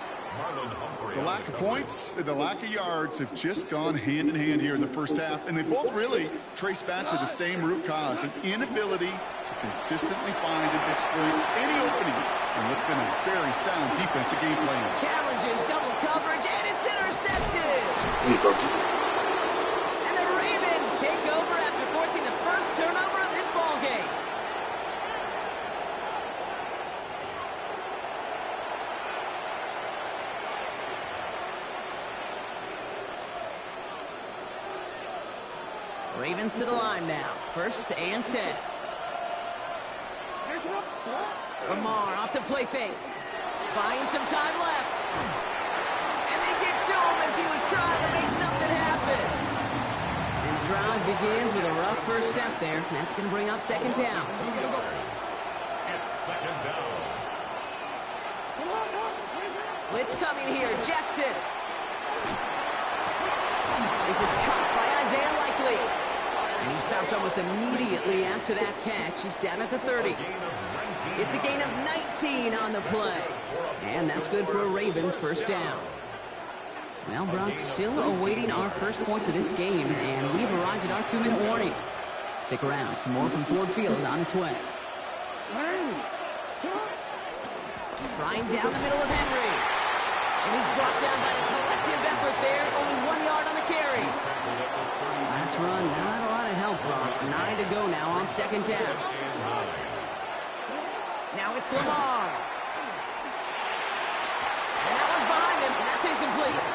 The lack of points and the lack of yards have just gone hand in hand here in the 1st half, and they both really trace back to the same root cause, an inability to consistently find and exploit any opening in what's been a very sound defensive game plan. Challenges, double coverage, and it's intercepted. And the Ravens take over after forcing the 1st turnover of this ball game. Ravens to the line now. 1st and 10. Lamar off the play fake. Buying some time left. And they get to him as he was trying to make something happen. And the drive begins with a rough first step there. That's going to bring up 2nd down. It's 2nd down. Blitz coming here. Jackson. This is caught by Isaiah Likely. And he stopped almost immediately after that catch. He's down at the 30. It's a gain of 19 on the play. And that's good for a Ravens 1st down. Well, Brock, still awaiting our first points of this game, and we've arrived at our 2-minute warning. Stick around. Some more from Ford Field on its way. Flying down the middle of Henry. And he's brought down by a collective effort there. Only 1 yard on the carry. Last run, not a lot of help, Brock. 9 to go now on 2nd down. Now it's Lamar. And that one's behind him. That's incomplete.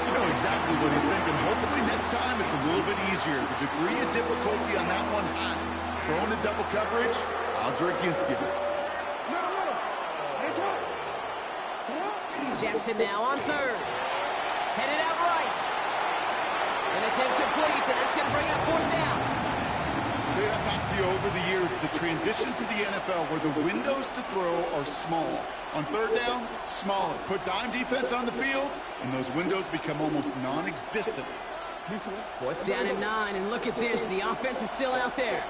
You know exactly what he's thinking. Hopefully next time it's a little bit easier. The degree of difficulty on that one high. Throwing to double coverage, odds are against you. Jackson now on 3rd. Headed out right. And it's incomplete, and that's going to bring up 4th down. I've talked to you over the years, the transition to the NFL where the windows to throw are small. On 3rd down, smaller. Put dime defense on the field, and those windows become almost non-existent. 4th down and 9, and look at this. The offense is still out there.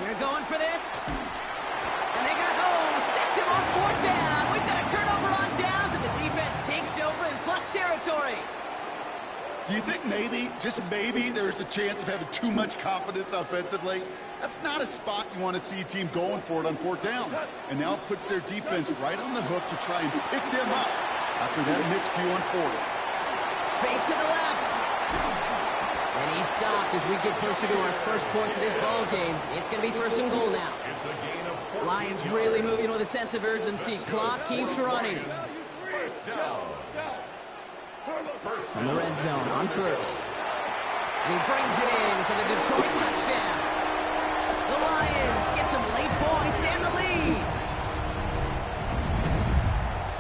They're going for this. And they got home. Sacked him on 4th down. We've got a turnover on downs, and the defense takes over in plus territory. Do you think maybe, just maybe, there's a chance of having too much confidence offensively? That's not a spot you want to see a team going for it on 4th down. And now it puts their defense right on the hook to try and pick them up after that miscue on 4th. Space to the left. And he stopped as we get closer to our first point of this ball game. It's going to be 1st and goal now. It's a gain of 14. Lions really moving with a sense of urgency. Clock keeps running. 1st down. In the red zone on 1st. And he brings it in for the Detroit touchdown. The Lions get some late points and the lead.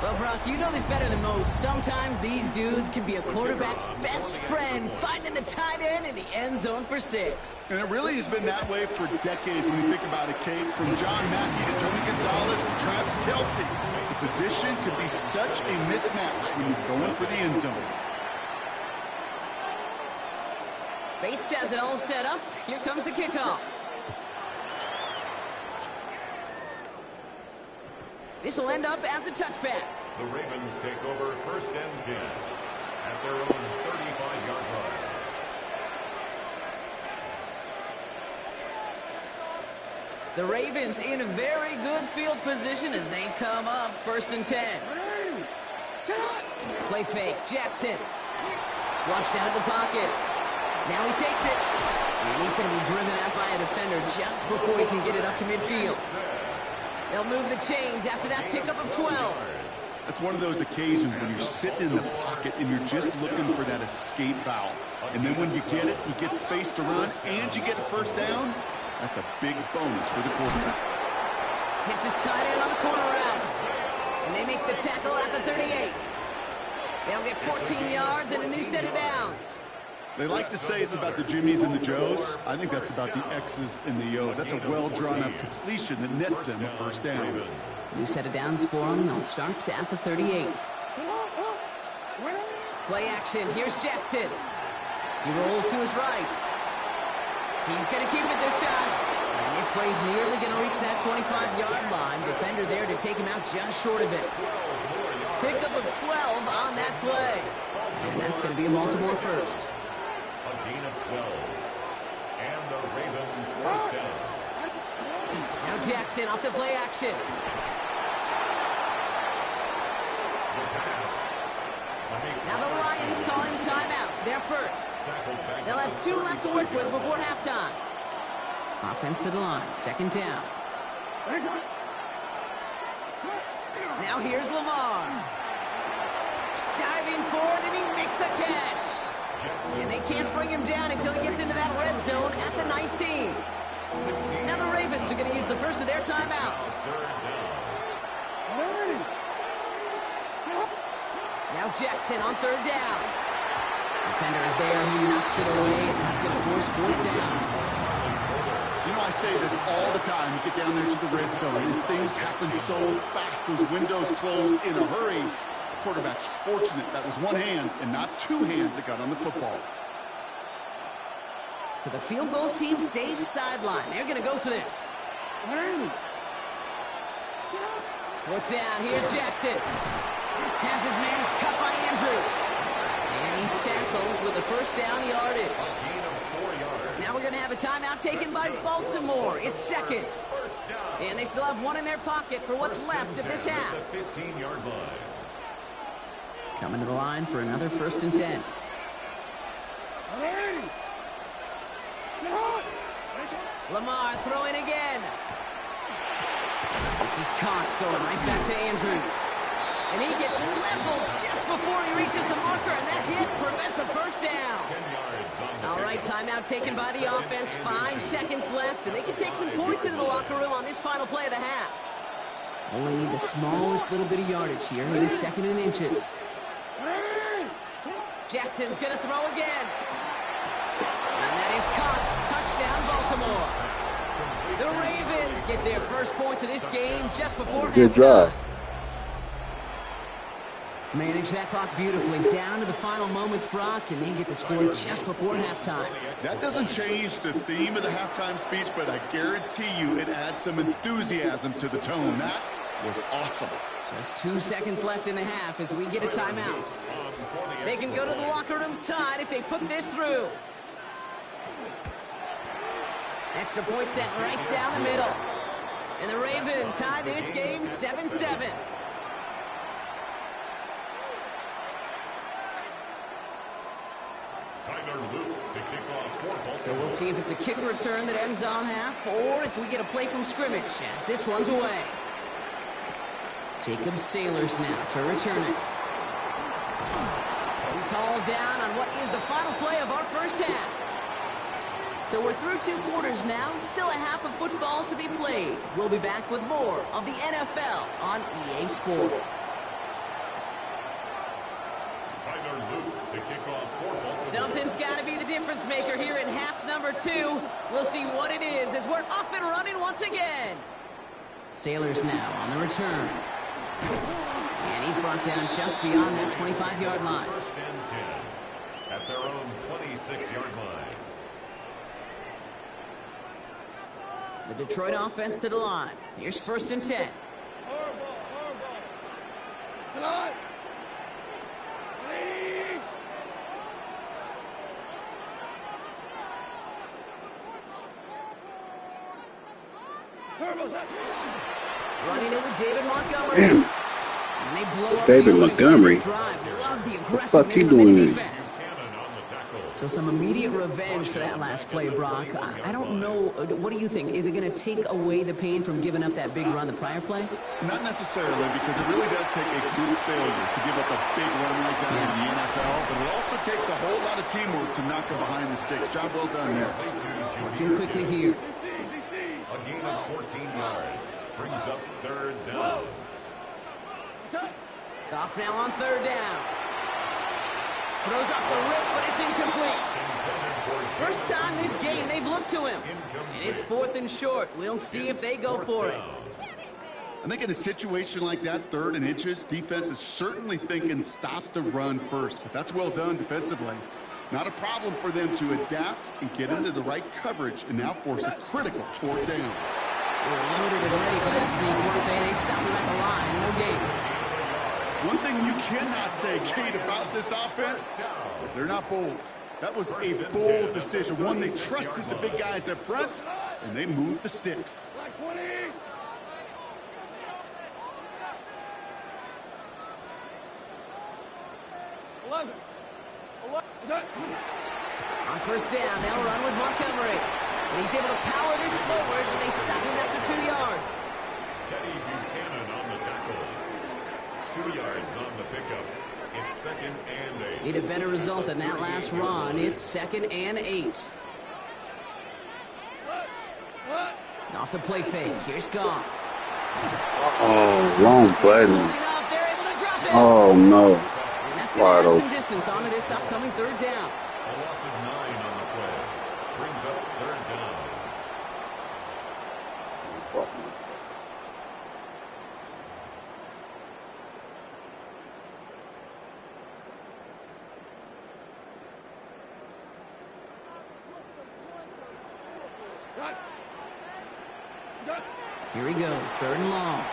Well, Brock, you know this better than most. Sometimes these dudes can be a quarterback's best friend, finding the tight end in the end zone for 6. And it really has been that way for decades when you think about it, Kate. From John Mackey to Tony Gonzalez to Travis Kelce. The position could be such a mismatch when you're going for the end zone. Bates has it all set up. Here comes the kickoff. This will end up as a touchback. The Ravens take over 1st and 10 at their own 35-yard line. The Ravens in a very good field position as they come up 1st and 10. Play fake, Jackson. Flushed out of the pocket. Now he takes it. And he's going to be driven out by a defender just before he can get it up to midfield. They'll move the chains after that pickup of 12. That's one of those occasions when you're sitting in the pocket and you're just looking for that escape valve. And then when you get it, you get space to run, and you get a 1st down. That's a big bonus for the quarterback. Hits his tight end on the corner route. And they make the tackle at the 38. They'll get 14 yards and a new set of downs. They like to say it's about the Jimmies and the Joes. I think that's about the X's and the O's. That's a well-drawn-up completion that nets them a 1st down. New set of downs for them. They'll start at the 38. Play action. Here's Jackson. He rolls to his right. He's going to keep it this time. And this play's nearly going to reach that 25-yard line. Defender there to take him out just short of it. Pickup of 12 on that play. And that's going to be a Baltimore 1st. A gain of 12. And the Ravens 1st down. Now Jackson off the play action. Now the Lions calling timeouts. They're 1st. They'll have 2 left to work with before halftime. Offense to the line. 2nd down. Now here's Lamar. Diving forward, and he makes the catch. And they can't bring him down until he gets into that red zone at the 19. Now the Ravens are going to use the first of their timeouts. Now Jackson on third down. Defender is there, he knocks it away, and that's going to force fourth down. You know, I say this all the time. You get down there to the red zone, and things happen so fast. Those windows close in a hurry. The quarterback's fortunate that was one hand and not two hands that got on the football. So the field goal team stays sidelined. They're going to go for this. Fourth down, here's Jackson. Has his man, it's cut by Andrews. And he's tackled with a first down yardage. Now we're going to have a timeout taken by Baltimore. It's second. And they still have one in their pocket for what's left of this half. Coming to the line for another 1st and 10. Lamar throwing again. This is Cox going right back to Andrews. And he gets leveled just before he reaches the marker, and that hit prevents a first down. All right, timeout taken by the offense. 5 seconds left, and they can take some points into the locker room on this final play of the half. Only need the smallest little bit of yardage here. It is 2nd and inches. Jackson's going to throw again. And that is Cox. Touchdown, Baltimore. The Ravens get their first points of this game just before halftime. Good drive. Manage that clock beautifully down to the final moments, Brock, and they get the score just before halftime. That doesn't change the theme of the halftime speech, but I guarantee you it adds some enthusiasm to the tone. That was awesome. Just 2 seconds left in the half as we get a timeout. They can go to the locker rooms tied if they put this through. Extra point set right down the middle. And the Ravens tie this game 7-7. So we'll see if it's a kick return that ends on half, or if we get a play from scrimmage as this one's away. Jacob Sailors now to return it. He's hauled down on what is the final play of our first half. So we're through 2 quarters now, still a half of football to be played. We'll be back with more of the NFL on EA Sports. Something's got to be the difference maker here in half number 2. We'll see what it is as we're off and running once again. Sailors now on the return. And he's brought down just beyond that 25-yard line. 1st and 10 at their own 26-yard line. The Detroit offense to the line. Here's 1st and 10. Running it with David Montgomery. Damn. And they blow up David the Montgomery. Love the What the fuck he aggressiveness doing from here? this defense. So some immediate revenge for that last play, Brock. I don't know. What do you think? Is it going to take away the pain from giving up that big run the prior play? Not necessarily, because it really does take a group failure to give up a big run like that in the NFL, but it also takes a whole lot of teamwork to knock him behind the sticks. Job well done there. Working quickly here. A gain of 14 yards brings up 3rd down. Goff now on 3rd down. Throws off the rip, but it's incomplete. First time this game they've looked to him. And it's 4th and short. We'll see if they go for it. I think in a situation like that, 3rd and inches, defense is certainly thinking stop the run first. But that's well done defensively. Not a problem for them to adapt and get into the right coverage and now force a critical 4th down. We're loaded and ready for that sneak, weren't they? They stop him at the line. No gain. One thing you cannot say, Kate, about this offense is they're not bold. That was a bold decision. One, they trusted the big guys up front, and they moved the sticks. On 1st down, they'll run with Montgomery. And he's able to power this forward, but they stop him after 2 yards. Teddy Buchanan on the tackle. 2 yards on the pickup. It's 2nd and 8. Need a better result than that last run. It's 2nd and 8. Off the play fake. Here's Goff. Oh, wrong button. Oh, no. And that's going to add some distance onto this upcoming 3rd down. A loss of 9 on the play. Brings up 3rd down. Here he goes, 3rd and long.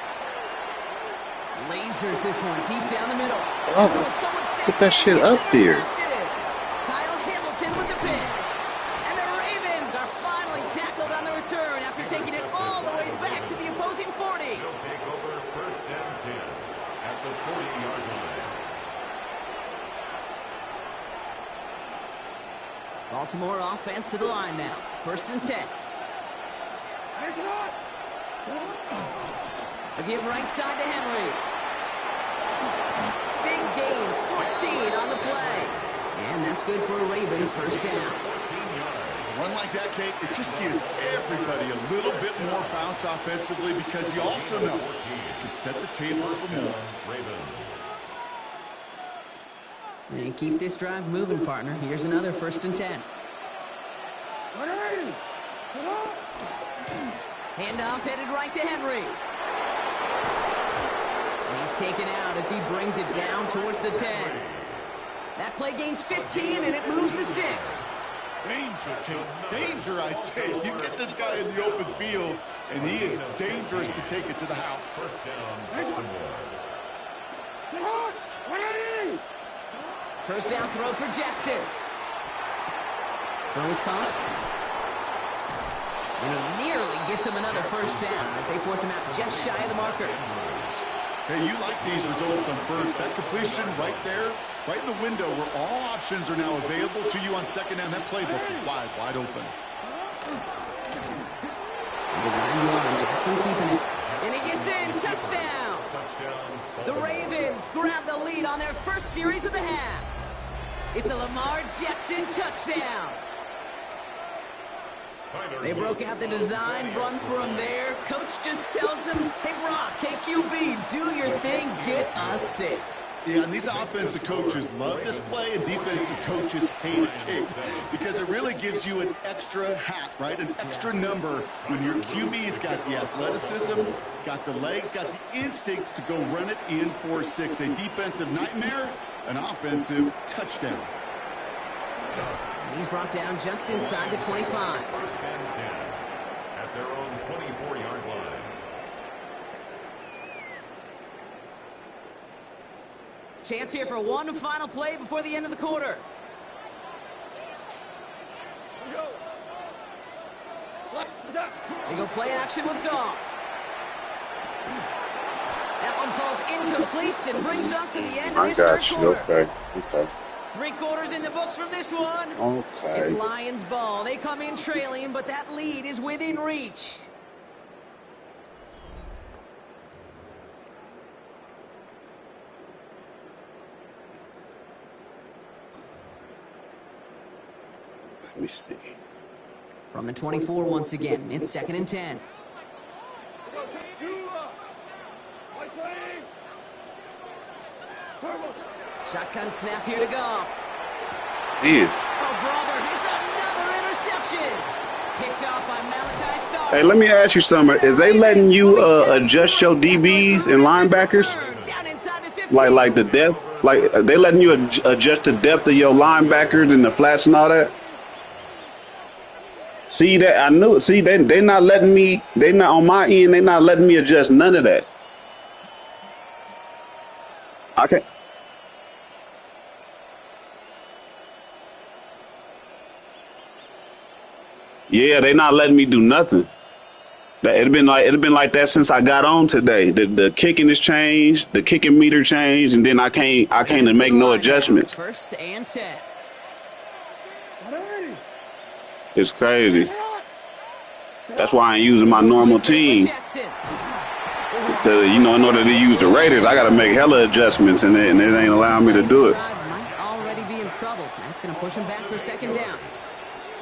Lasers this one deep down the middle. Oh, put that shit up there. Kyle Hamilton with the pick. And the Ravens are finally tackled on the return after taking it all the way back to the opposing 40. They'll take over 1st and 10 at the 40-yard line. Baltimore offense to the line now. 1st and 10. A give right side to Henry. Big gain, 14 on the play. And that's good for a Ravens 1st down. Run like that, Kate, it just gives everybody a little bit more bounce offensively because you also know it can set the table for more. And keep this drive moving, partner. Here's another 1st and 10. Handoff headed right to Henry. He's taken out as he brings it down towards the 10. That play gains 15, and it moves the sticks. Danger, Kate. Danger, I say. You get this guy in the open field, and he is dangerous to take it to the house. 1st down, Baltimore. 1st down throw for Jackson. Throw is caught. And he nearly gets him another 1st down as they force him out just shy of the marker. Hey, you like these results on 1st. That completion right there, right in the window where all options are now available to you on 2nd down. That playbook is wide open. Design one, Jackson keeping it. And he gets in, touchdown! The Ravens grab the lead on their 1st series of the half. It's a Lamar Jackson touchdown. They broke out the design run for him there. Coach just tells him, hey, Brock, KQB, do your thing, get a 6. Yeah, and these offensive coaches love this play, and defensive coaches hate it, Kate, because it really gives you an extra hat, right? An extra number when your QB's got the athleticism, got the legs, got the instincts to go run it in for 6. A defensive nightmare, an offensive touchdown. And he's brought down just inside the 25. 1st and 10 at their own 24-yard line. Chance here for one final play before the end of the quarter. They go play action with Goff. That one falls incomplete and brings us to the end of this 3rd quarter. Okay. 3 quarters in the books from this one. Okay. It's Lions ball. They come in trailing, but that lead is within reach. Let me see. From the 24 once again, it's 2nd and 10. Shotgun snap here to Goff. Yeah. Oh, brother, it's another interception. Picked off by Malachi Starks. Hey, let me ask you something. Is they letting you adjust your DBs and linebackers? Like the depth? Like, are they letting you adjust the depth of your linebackers and the flats and all that? See that? I knew it. See, they not letting me. They not on my end. They not letting me adjust none of that. Okay. Yeah, they not letting me do nothing. It'd been like that since I got on today. The kicking has changed, the kicking meter changed, and then I can't make no adjustments. 1st and 10. It's crazy. That's why I ain't using my normal team. Because, you know, in order to use the Raiders, I got to make hella adjustments, and it ain't allowing me to do it. Might already be in trouble. That's going to push him back for second down.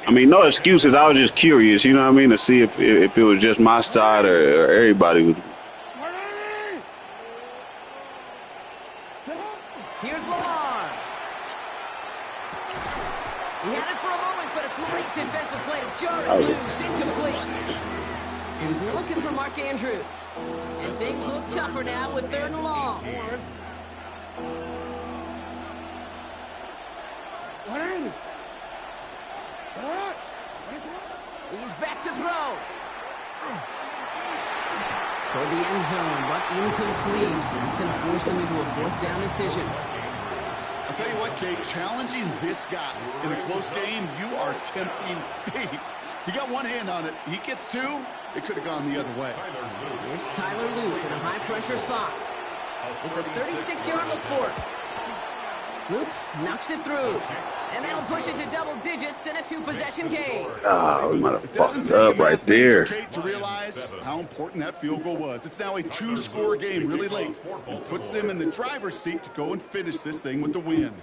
I mean, no excuses. I was just curious, you know what I mean, to see if it was just my side or everybody was. Here's Lamar. He had it for a moment, but a great defensive play to jar it loose, incomplete. He was looking for Mark Andrews. And things look tougher now with 3rd and long. He's back to throw. Toward the end zone, but incomplete. That's going to force them into a 4th down decision. I'll tell you what, Kate, challenging this guy in a close game, you are tempting fate. He got one hand on it. He gets 2. It could have gone the other way. Here's Tyler Luke in a high-pressure spot. It's a 36-yard look for it. Luke knocks it through. And that'll push it to double digits in a 2-possession game. Oh, we might have fucked up right there. To realize how important that field goal was. It's now a 2-score game really late. And puts them in the driver's seat to go and finish this thing with the win.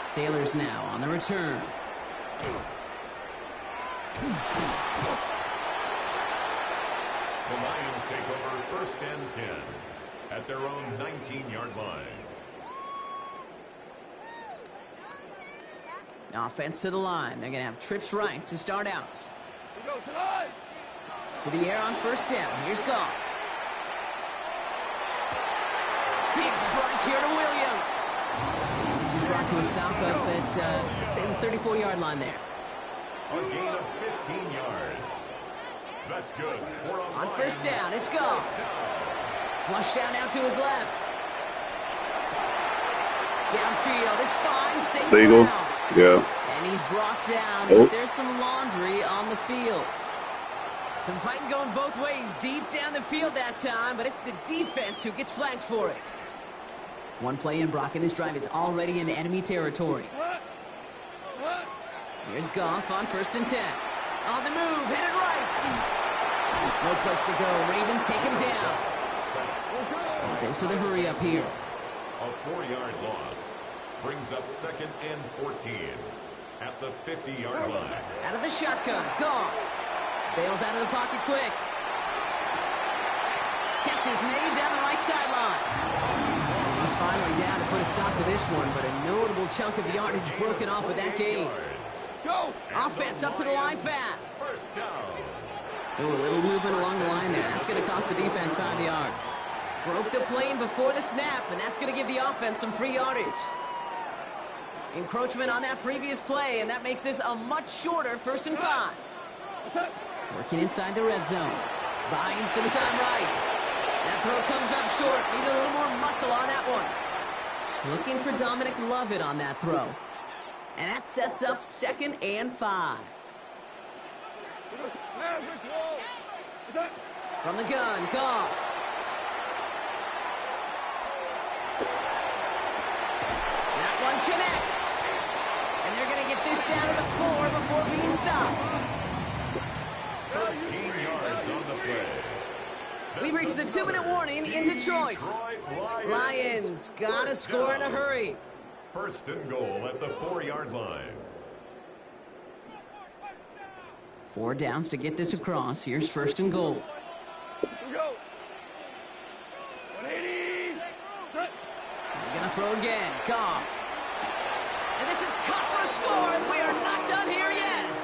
Sailors now on the return. The Lions take over 1st and 10 at their own 19-yard line. Offense to the line. They're going to have trips right to start out. To the air on 1st down. Here's Goff. Big strike here to Williams. And this is brought to a stop up at, say, the 34-yard line there. A gain of 15 yards. That's good. On 1st down, it's Goff. Flush down now to his left. Downfield is fine. Safe Legal. ground. Yeah. And he's brought down, but there's some laundry on the field. Some fighting going both ways deep down the field that time, but it's the defense who gets flagged for it. One play in, Brock, and this drive is already in enemy territory. Here's Goff on 1st and 10. On the move, headed right. No place to go. Ravens take him down. A dose of the hurry up here. A 4-yard loss brings up 2nd and 14 at the 50-yard line. Out of the shotgun, Goff. Bails out of the pocket quick. Catch is made down the right sideline. He's finally down to put a stop to this one, but a notable chunk of yardage broken off with that game. Go! Offense up to the line fast. 1st down. Ooh, a little movement along the line there. That's going to cost the defense 5 yards. Broke the plane before the snap, and that's going to give the offense some free yardage. Encroachment on that previous play, and that makes this a much shorter 1st and 5. Working inside the red zone. Buying some time right. That throw comes up short. Need a little more muscle on that one. Looking for Dominic Lovett on that throw. And that sets up 2nd and 5. From the gun, Goff. That one connects. And they're going to get this down to the floor before being stopped. 13 yards on the play. We've reached the 2-minute warning in Detroit. Lions got to score in a hurry. 1st and goal at the 4-yard line. 4 downs to get this across. Here's 1st and goal. They're going to throw again. Goff. And this is cut for a score, and we are not done here yet.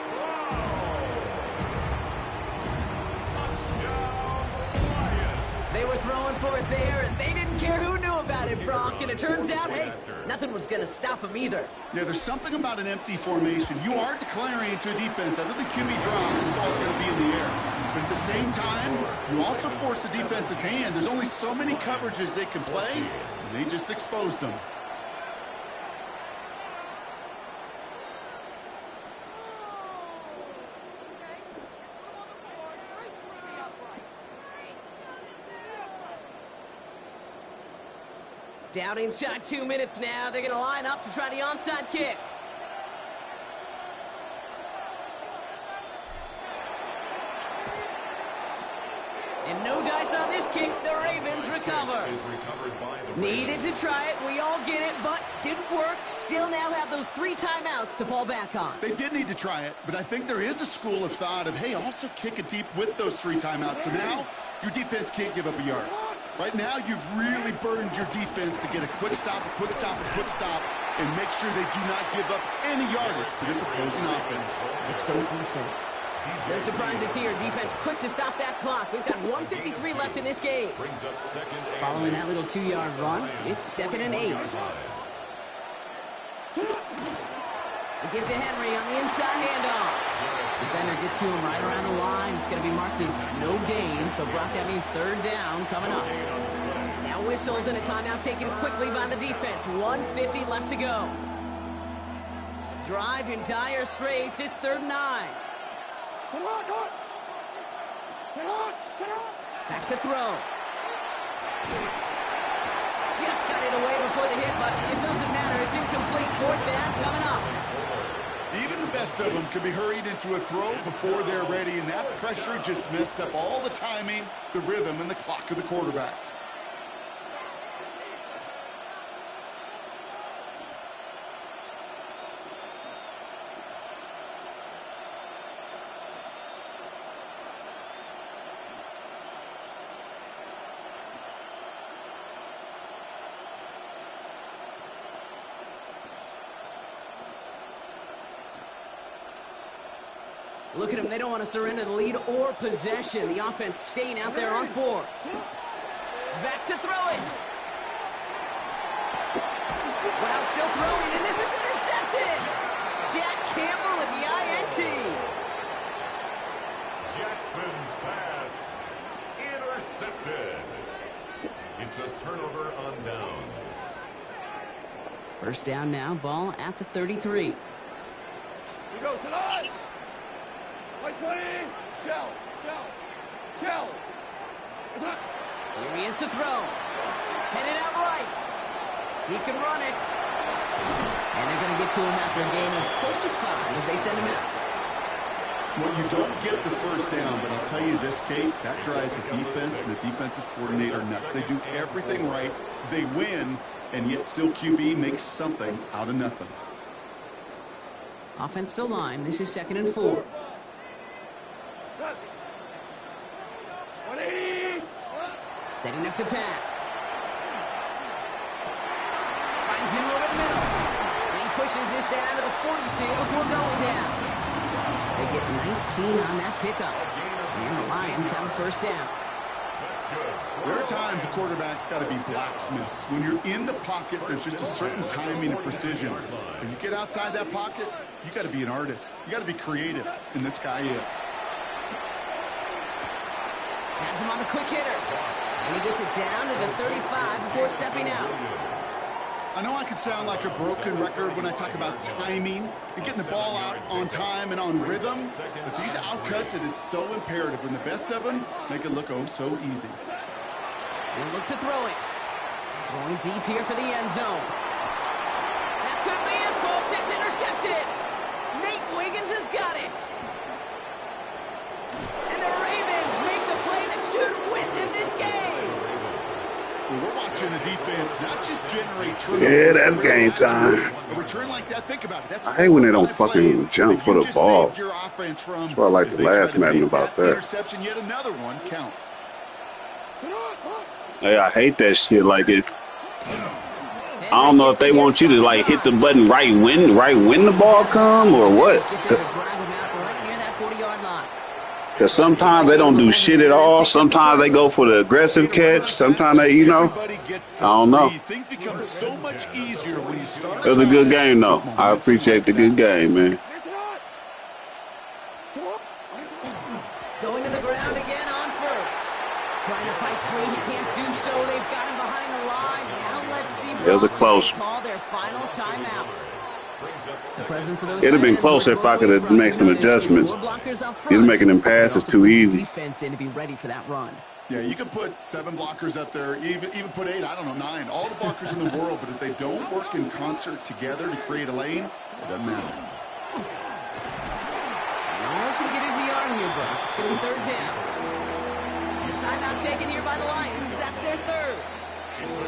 They were throwing for it there, and they didn't care who knew about it, Brock. And it turns out, hey, nothing was going to stop them either. Yeah, there's something about an empty formation. You are declaring to a defense, other than QB draw, this ball's going to be in the air. But at the same time, you also force the defense's hand. There's only so many coverages they can play, and they just exposed them. Down inside 2 minutes now. They're going to line up to try the onside kick. And no dice on this kick. The Ravens recover. Needed to try it. We all get it, but didn't work. Still now have those 3 timeouts to fall back on. They did need to try it, but I think there is a school of thought of, hey, also kick it deep with those 3 timeouts. So now your defense can't give up a yard. Right now, you've really burned your defense to get a quick stop, a quick stop, a quick stop, and make sure they do not give up any yardage to this opposing offense. Let's go defense. No surprises here. Defense quick to stop that clock. We've got 1:53 left in this game. Following that little 2-yard run, it's 2nd and 8. We give to Henry on the inside handoff. Defender gets to him right around the line. It's going to be marked as no gain. So, Brock, that means 3rd down coming up. Now whistles and a timeout taken quickly by the defense. 1:50 left to go. Drive in dire straits. It's 3rd and 9. Back to throw. Just got it away before the hit, but it doesn't matter. It's incomplete. 4th down coming up. Even the best of them can be hurried into a throw before they're ready, and that pressure just messed up all the timing, the rhythm, and the clock of the quarterback. Look at them. They don't want to surrender the lead or possession. The offense staying out there on 4. Back to throw it. Well, still throwing, and this is intercepted. Jack Campbell at the INT. Jackson's pass intercepted. It's a turnover on downs. 1st down now. Ball at the 33. We go tonight. White 20. Shell. Here he is to throw. Headed out right. He can run it. And they're going to get to him after a gain of close to 5 as they send him out. Well, you don't get the 1st down, but I'll tell you this, Kate, that drives the defense and the defensive coordinator nuts. They do everything right. They win, and yet still QB makes something out of nothing. Offense still line. This is 2nd and 4. Setting up to pass. Finds him over the middle. He pushes this down to the 42 before going down. They get 19 on that pickup. And the Lions have a 1st down. There are times a quarterback's got to be blacksmiths. When you're in the pocket, there's just a certain timing and precision. When you get outside that pocket, you got to be an artist. You got to be creative, and this guy is. Has him on the quick hitter. And he gets it down to the 35 before stepping out. I know I could sound like a broken record when I talk about timing and getting the ball out on time and on rhythm, but these outcuts, it is so imperative. When the best of them make it look oh so easy. We'll look to throw it. Going deep here for the end zone. That could be it, folks. It's intercepted. Nate Wiggins has got it. And the Ravens make the play that should win them this game. Well, we're watching the defense not just generate turnovers. Yeah, that's game time. A return like that, think about it. That's I hate when they don't fucking jump for the ball. That's why I like the last Madden about that. Interception, yet another one, count. Hey, I hate that shit. Like it's, I don't know if they want you to like hit the button right when the ball come or what. Because sometimes they don't do shit at all. Sometimes they go for the aggressive catch. Sometimes they, I don't know. It was a good game, though. I appreciate the good game, man. Going to the ground again on 1st. Trying to fight free. He can't do so. They've got him behind the line. Now let's see. It was a close. Call their final timeout. It'd have been closer if I could have made some adjustments. He's making them passes too easy. Defense in to be ready for that run. Yeah, you can put 7 blockers up there, even put 8, I don't know, 9, all the blockers in the world, but if they don't work in concert together to create a lane, it doesn't matter. All he can get is a yard here, Brock. It's going to be 3rd down. The timeout taken here by the Lions. That's their third.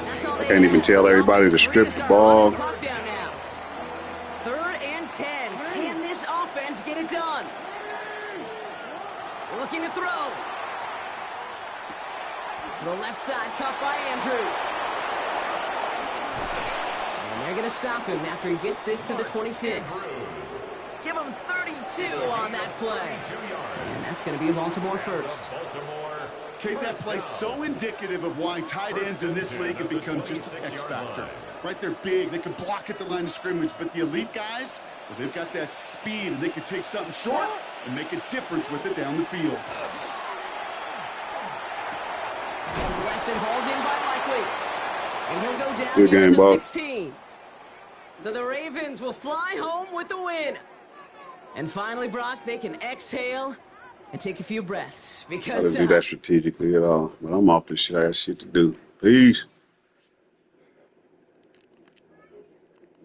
That's all I they can't even had. So tell the everybody offense to strip really the starts running ball. the clock down now. 3rd and 10. Can this offense get it done? Looking to throw. The left side caught by Andrews. And they're going to stop him after he gets this to the 26. Give him 32 on that play. And that's going to be a Baltimore first. Kate, that play's so indicative of why tight ends in this league have become just an X factor. Right, they're big, they can block at the line of scrimmage, but the elite guys, well, they've got that speed and they can take something short and make a difference with it down the field. Left and hauled in by Likely. And he'll go down Good here game, at the Bob. 16. So the Ravens will fly home with the win. And finally, Brock, they can exhale and take a few breaths I because didn't do that strategically at all. But I'm off this shit. I got shit to do. Peace.